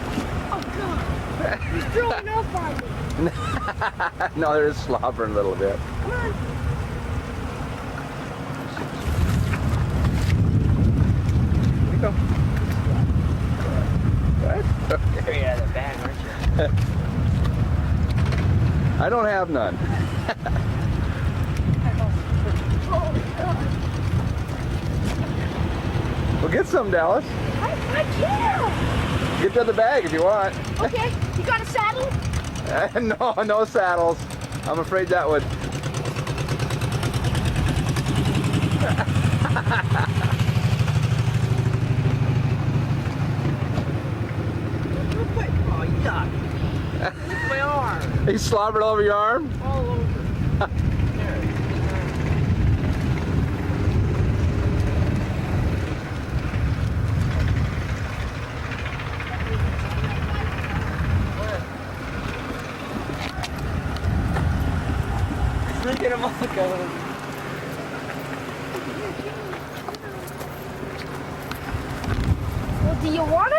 Oh God! He's throwing up on me. No, they're slobbering a little bit. Come on. Here you go. What? Okay. You're out of the bag, aren't you? I don't have none. Well, get some, Dallas. I can't. Get to the bag if you want. Okay, you got a saddle? No, no saddles. I'm afraid that would. Oh, yuck. My arm. He slobbered over your arm? All over. Look at him all going. Well, do you want it?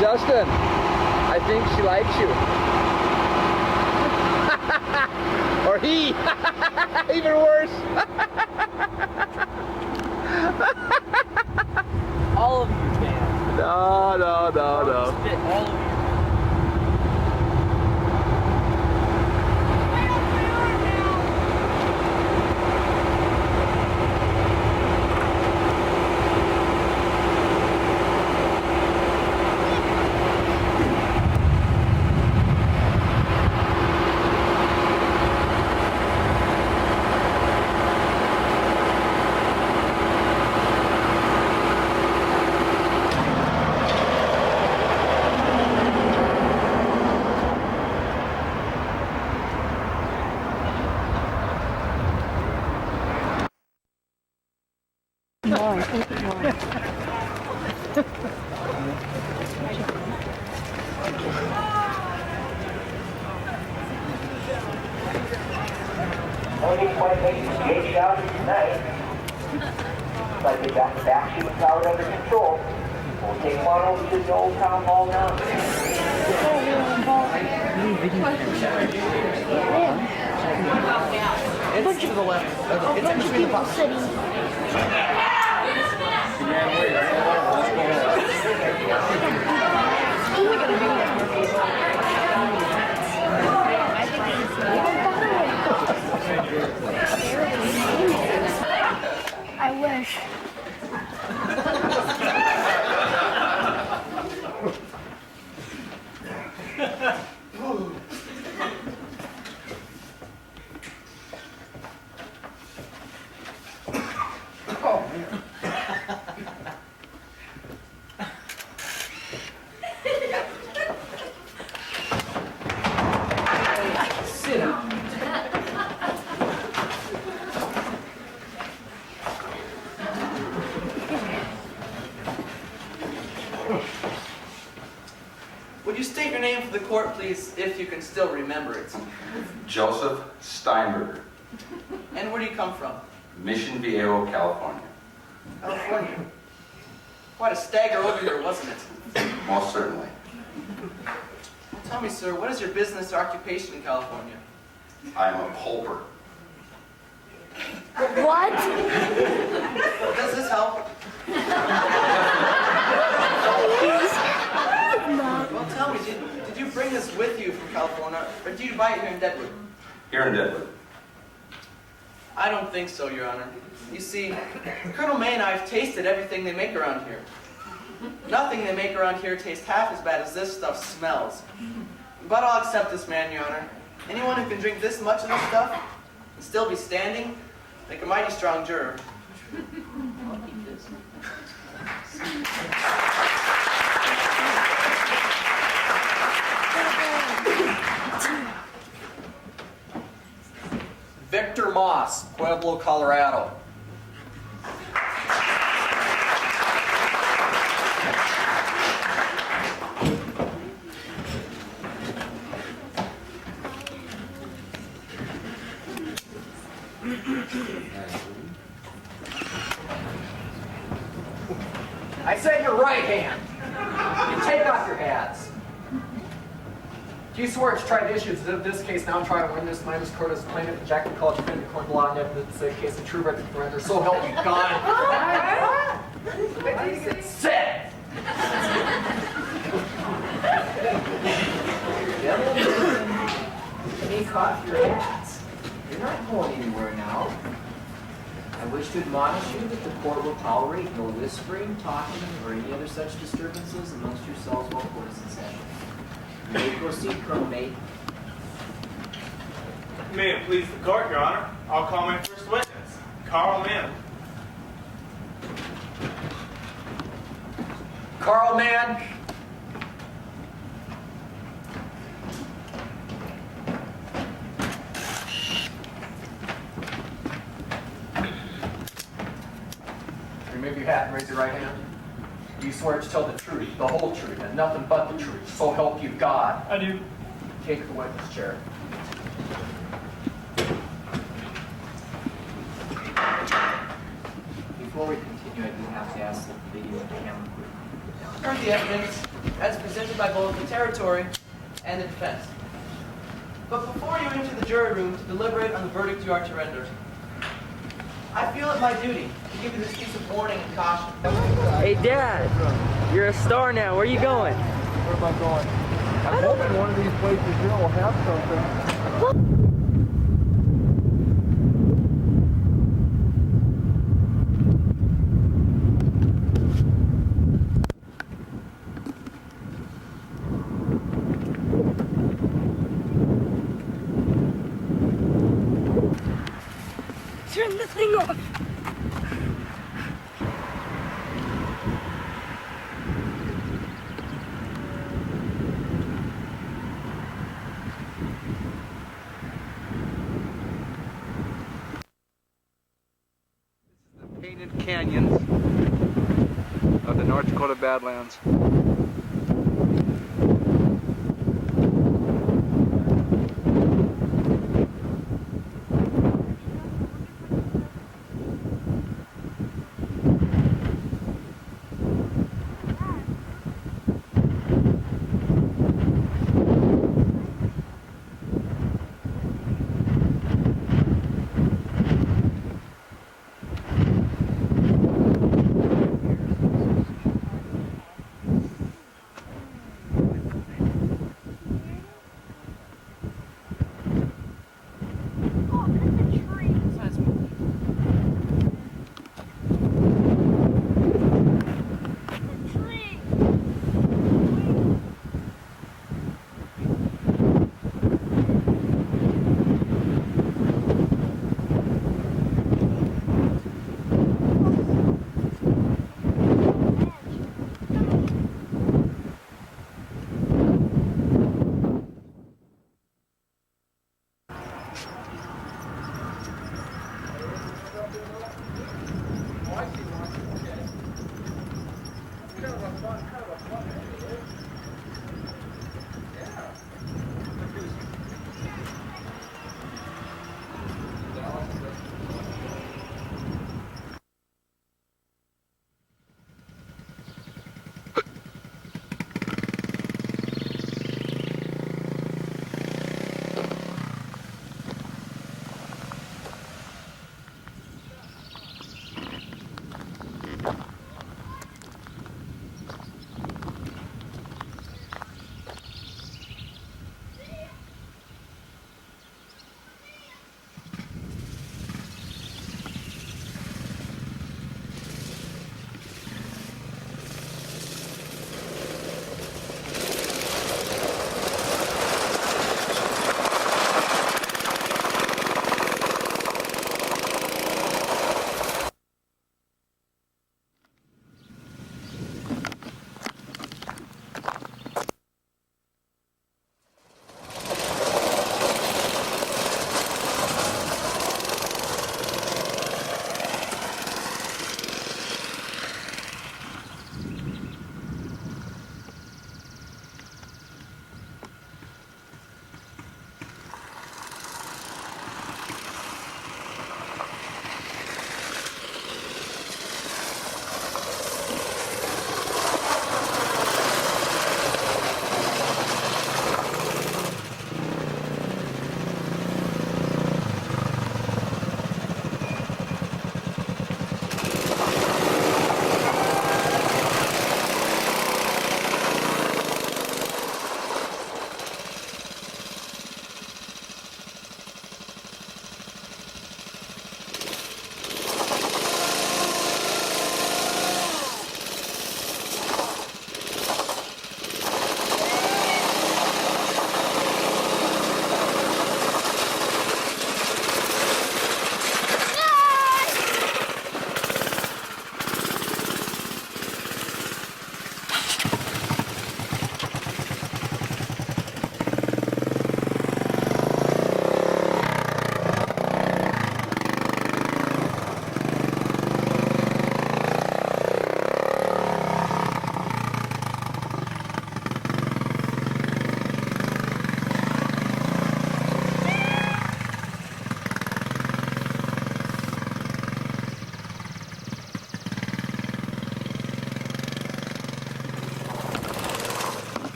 Justin, I think she likes you. Or he. Even worse. All of you, man. No, no, no, no. Spit all of you. once I get that back shoe and crowd under control, we'll take them on over to the old town hall now. It's to the left. It's in between the pots. I wish. Sit down. Would you state your name for the court, please, if you can still remember it? Joseph Steinberger, And where do you come from? Mission Viejo, California. California. Quite a stagger over here, wasn't it? Most certainly. Well, tell me, sir, what is your business or occupation in California? I am a pulper. What? Does this help? Well, tell me, did you bring this with you from California, or did you buy it here in Deadwood? Here in Deadwood. I don't think so, Your Honor. You see, Colonel May and I have tasted everything they make around here. Nothing they make around here tastes half as bad as this stuff smells. But I'll accept this man, Your Honor. Anyone who can drink this much of this stuff and still be standing, make a mighty strong juror. I'll keep this. Victor Moss, Pueblo, Colorado. I said your right hand. You take off your hats. Do you swear to try the issues of this case now and try to win this minus court as plaintiff in Jackson College defendant Corn Law and evidence in the case of true right to surrender? So help you God. Sit! Take off your hats. You're not going anywhere now. I wish to admonish you that the court will tolerate no whispering, talking, or any other such disturbances amongst yourselves while court is in session. You may proceed, Colonel May. May it please the court, Your Honor. I'll call my first witness, Carl Mann. Carl Mann. Remove your hat and raise your right hand. Do you swear to tell the truth, the whole truth, and nothing but the truth, so help you God? I do. Take the witness chair. Before we continue, I do have to ask that the video and camera crew put down. Heard the evidence as presented by both the territory and the defense. But before you enter the jury room to deliberate on the verdict you are to render, I feel it my duty to give you this piece of warning and caution. Hey, Dad, you're a star now. Where are you going? Where am I going? I'm hoping one of these places here will have something. Turn the thing off. The painted canyons of the North Dakota Badlands.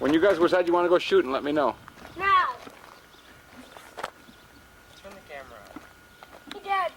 When you guys decide you want to go shooting, let me know. Now. Turn the camera on. Hey, Dad.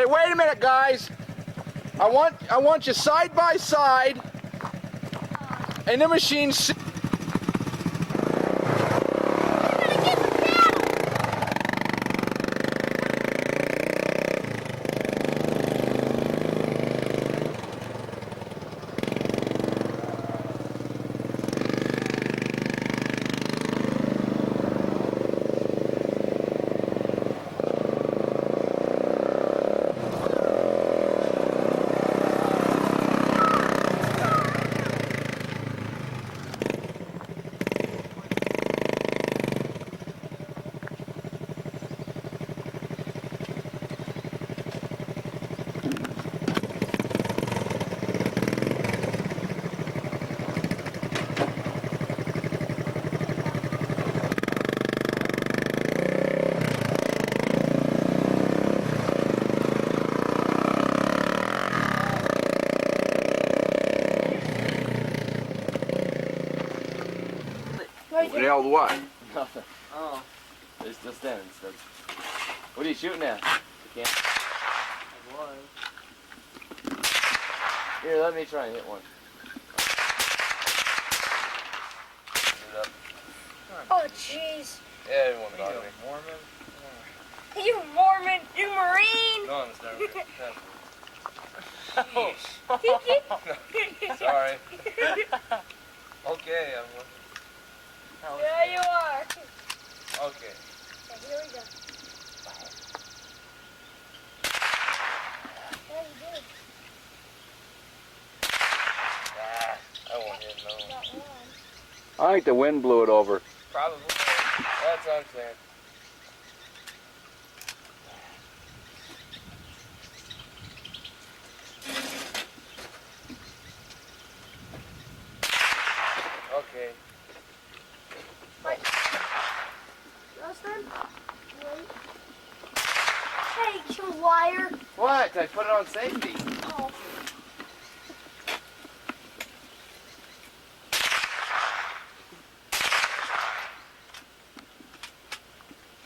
Hey, wait a minute, guys. I want you side by side in the machine. Nailed what? Nothing. Oh. It's just standing. What are you shooting at? You can't. I was. Here, let me try and hit one. Oh, jeez. Yeah, everyone got me. Mormon? You Mormon, you Marine. No, I'm starting. Oh. Sorry. Okay, I'm looking. Yeah, you are. Okay. Okay, here we go. Yeah, you did. I won't hit no. Got one. I think the wind blew it over. Probably. That's what I'm saying. Okay. Wait. Justin? Wait. Hey, you liar. What? I put it on safety. Oh.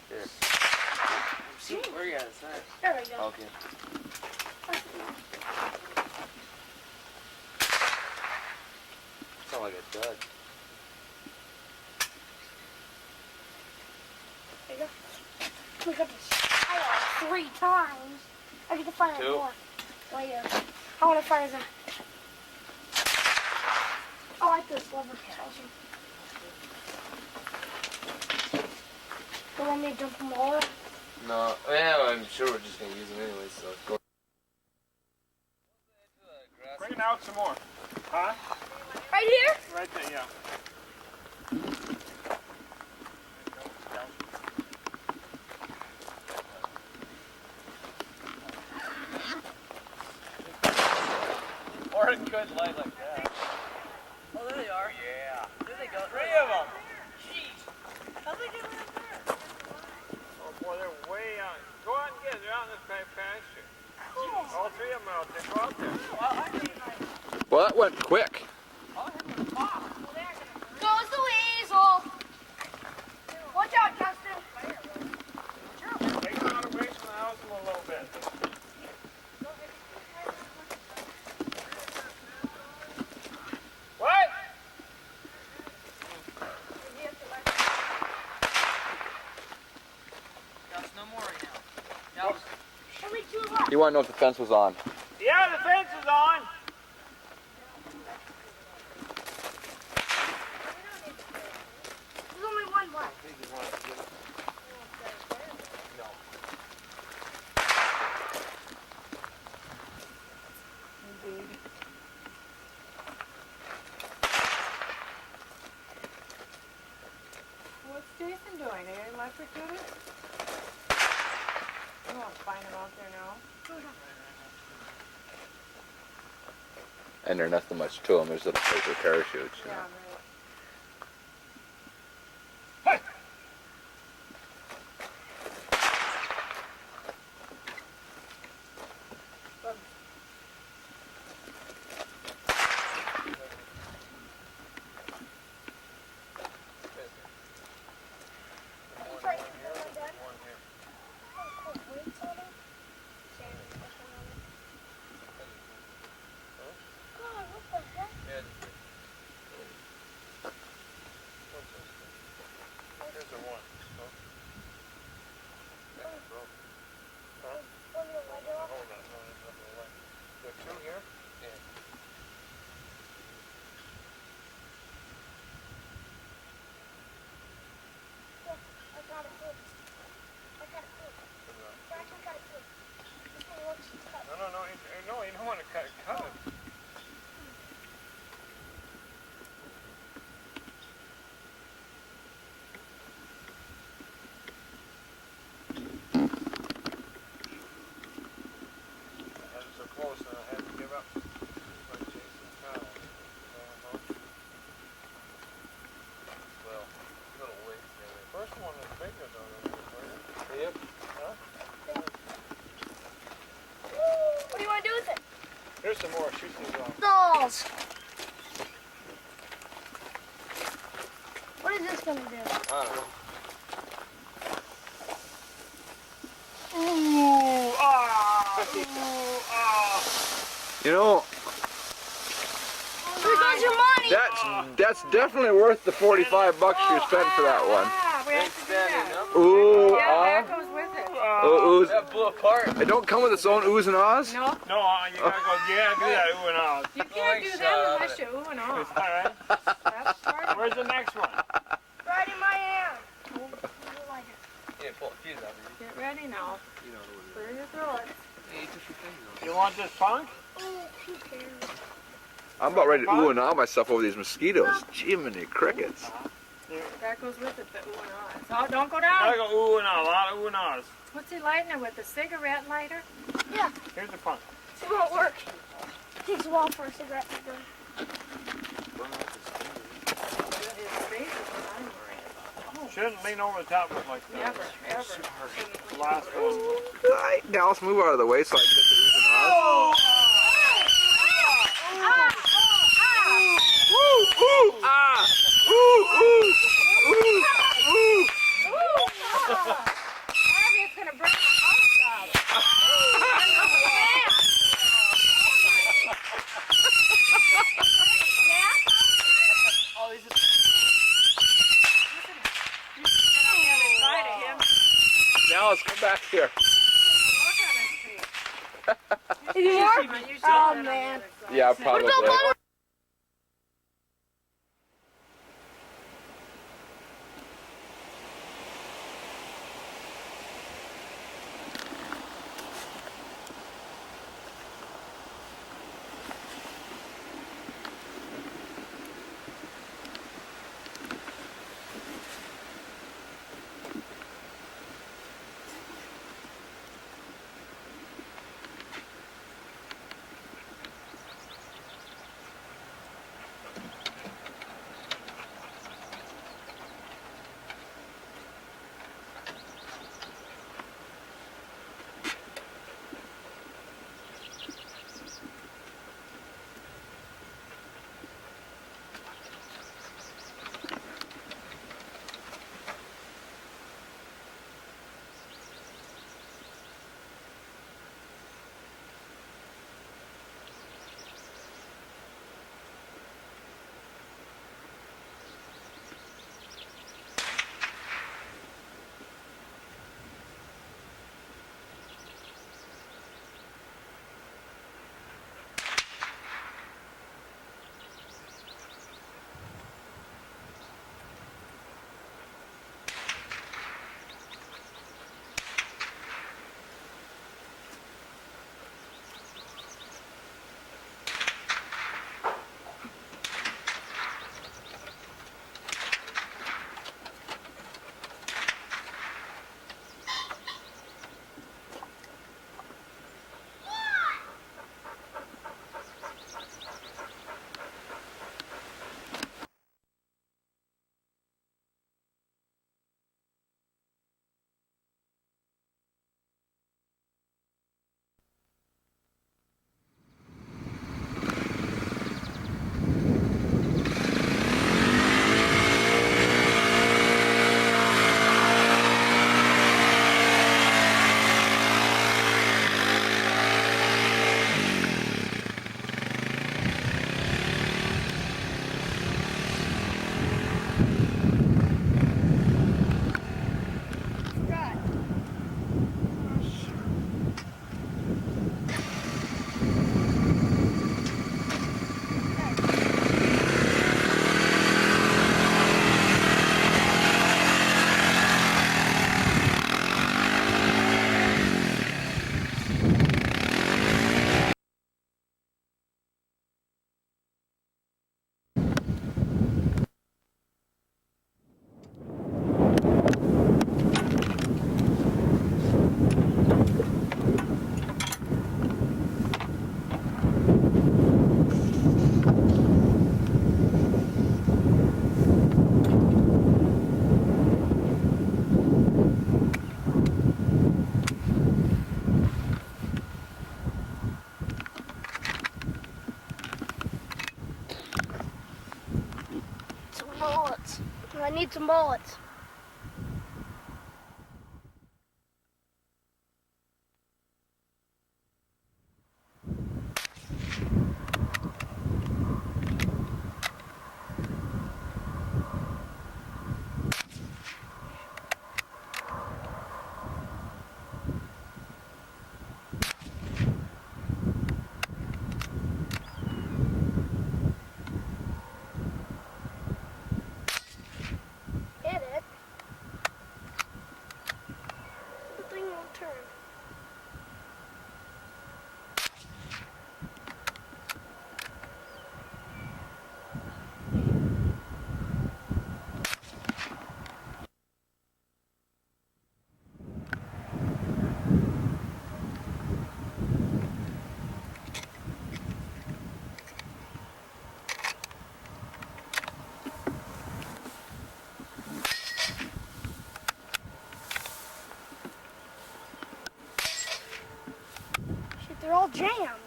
Here. Where you at? Sorry. There we go. Okay. Sound like a dud. There you go. We got to fire 3 times. I get to fire 2. more later. I want to fire them. I like this lever. You want me to dump them all? No. Yeah, I'm sure we're just gonna use them anyway. So go. Bring it out some more. Huh? Right here? Right there, yeah. Or a good light like that. Oh, there they are. Yeah. There they go. 3 of them. Jeez. How'd they get in there? Oh boy, they're way out. Go out and get it. They're out in this back pasture. All 3 of them are out there. Go out there. Well, that went quick. Goes the weasel. Watch out, Justin. Take them out away from the house a little bit. What? That's no more right now. Now, Only 2 left. You want to know if the fence was on? Yeah, the fence is on. There's only 1 left. What's Jason doing? Are you electrocuted? You won't find him out there now. And there's nothing much to them. There's little paper parachutes. You know. Shoot some more. Shoot some more. Dolls. What is this gonna do? I don't know. Ooh, ah, You know, Where goes your money? that's definitely worth the 45 bucks you spent for that one. We have to do that. Ooh, Yeah, ah. that goes with it. Ooze. That blew apart. It don't come with its own oohs and ahs? No, no, you gotta go. You gotta do that. Ooh and ah. you can't do that unless you ooh and ah. All right. That's part of Where's the next one? Right in my hand. Yeah, pull a fuse out of it. Get ready now. Clear your throat. You want this punk? I'm about ready to ooh and ah myself over these mosquitoes. Jiminy crickets. That goes with it, the ooh and ah. So don't go down. Gotta go ooh and ah. A lot of ooh and ahs. What's he lighting it with? A cigarette lighter? Yeah, Here's the punk. it won't work. It takes a while for a cigarette to burn. Shouldn't lean over the top of it like that. Never, ever. Last one. Alright, Dallas, move out of the way so I can get the oohs and ahs. Ooh, ooh, ah! Ooh, ooh, ooh, ooh. It's gonna break my house out. Dallas, come back here. Oh, man. Yeah, probably. I need some bullets. Hit it. The thing won't turn. Shit, they're all jammed.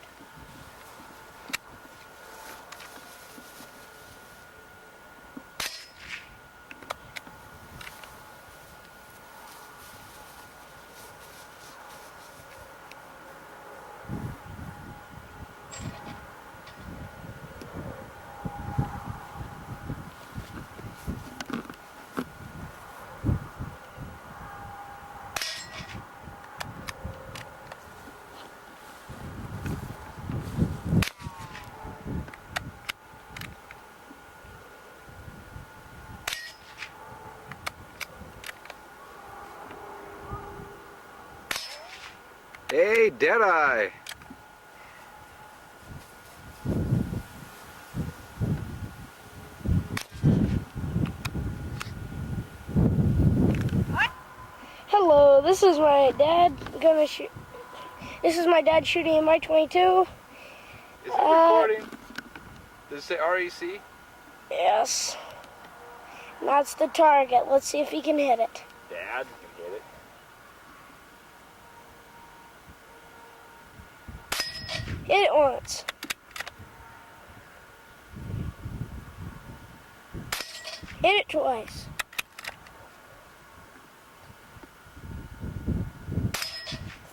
Hey, Deadeye. Hello, this is my dad. Gonna shoot. This is my dad shooting a My-22. Is it recording? Does it say REC? Yes. That's the target. Let's see if he can hit it. Dad can hit it. Hit it once. Hit it twice.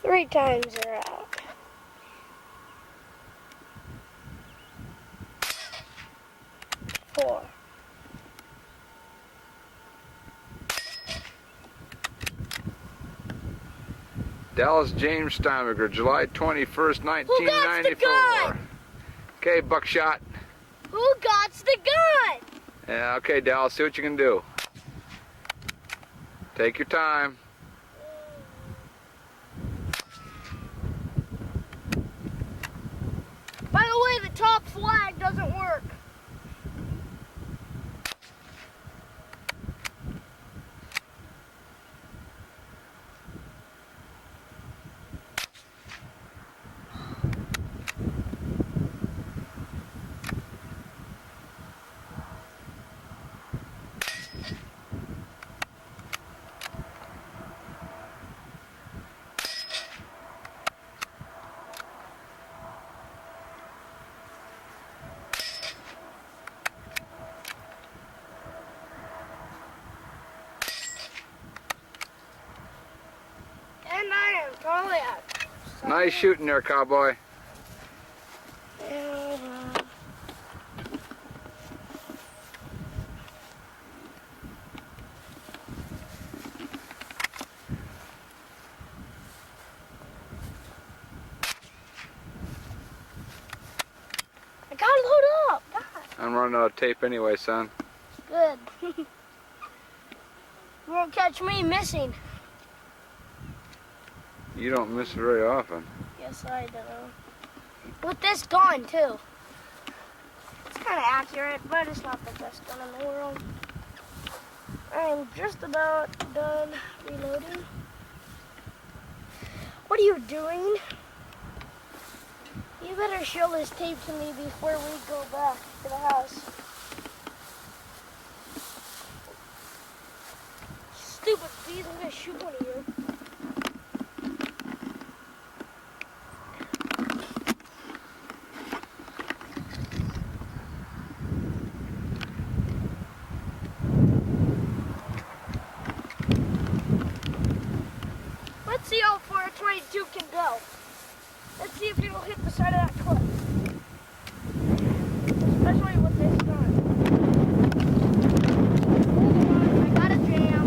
Three times they're out. Four. Dallas James Steinberger, July 21st, 1994. gun? Okay, Buckshot. Who got the gun? Yeah, okay, Dallas, see what you can do. Take your time. By the way, the top flag doesn't work. And I am totally out. Nice shooting there, cowboy. I gotta load up. God. I'm running out of tape anyway, son. Good. You won't catch me missing. You don't miss very often. Yes, I do. With this gun, too. It's kind of accurate, but it's not the best gun in the world. I'm just about done reloading. What are you doing? You better show this tape to me before we go back to the house. Stupid bees, I'm gonna shoot one of you. 22 can go. Let's see if it'll hit the side of that cliff. Especially with this gun. Hold on, I got a jam.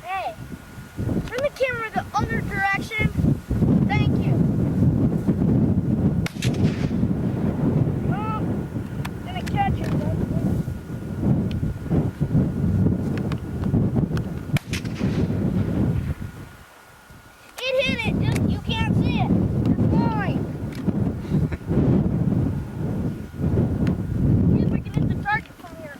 Hey, turn the camera the other direction. Thank you. Oh, gonna catch it. It hit it. Just you can't see it. You're fine. See if I can hit the target from here.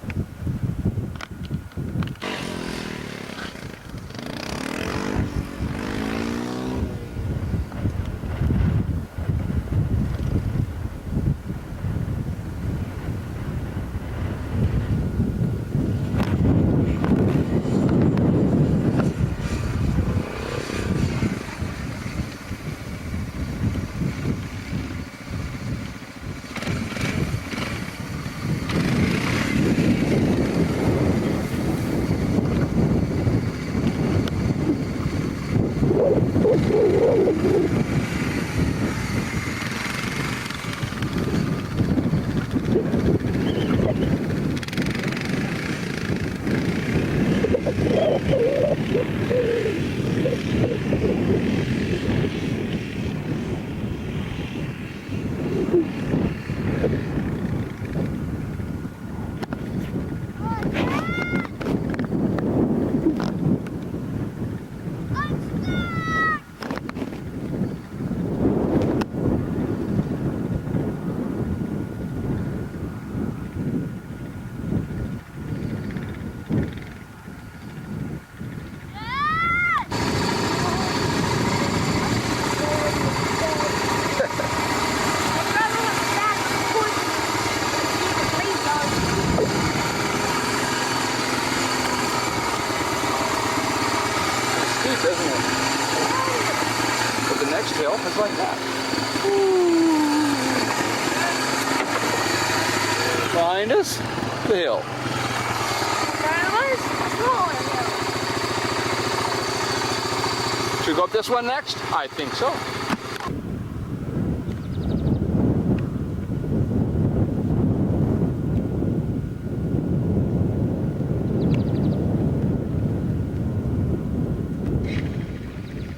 Steep, isn't it? But the next hill is like that. Behind us, the hill. Should we go up this one next? I think so.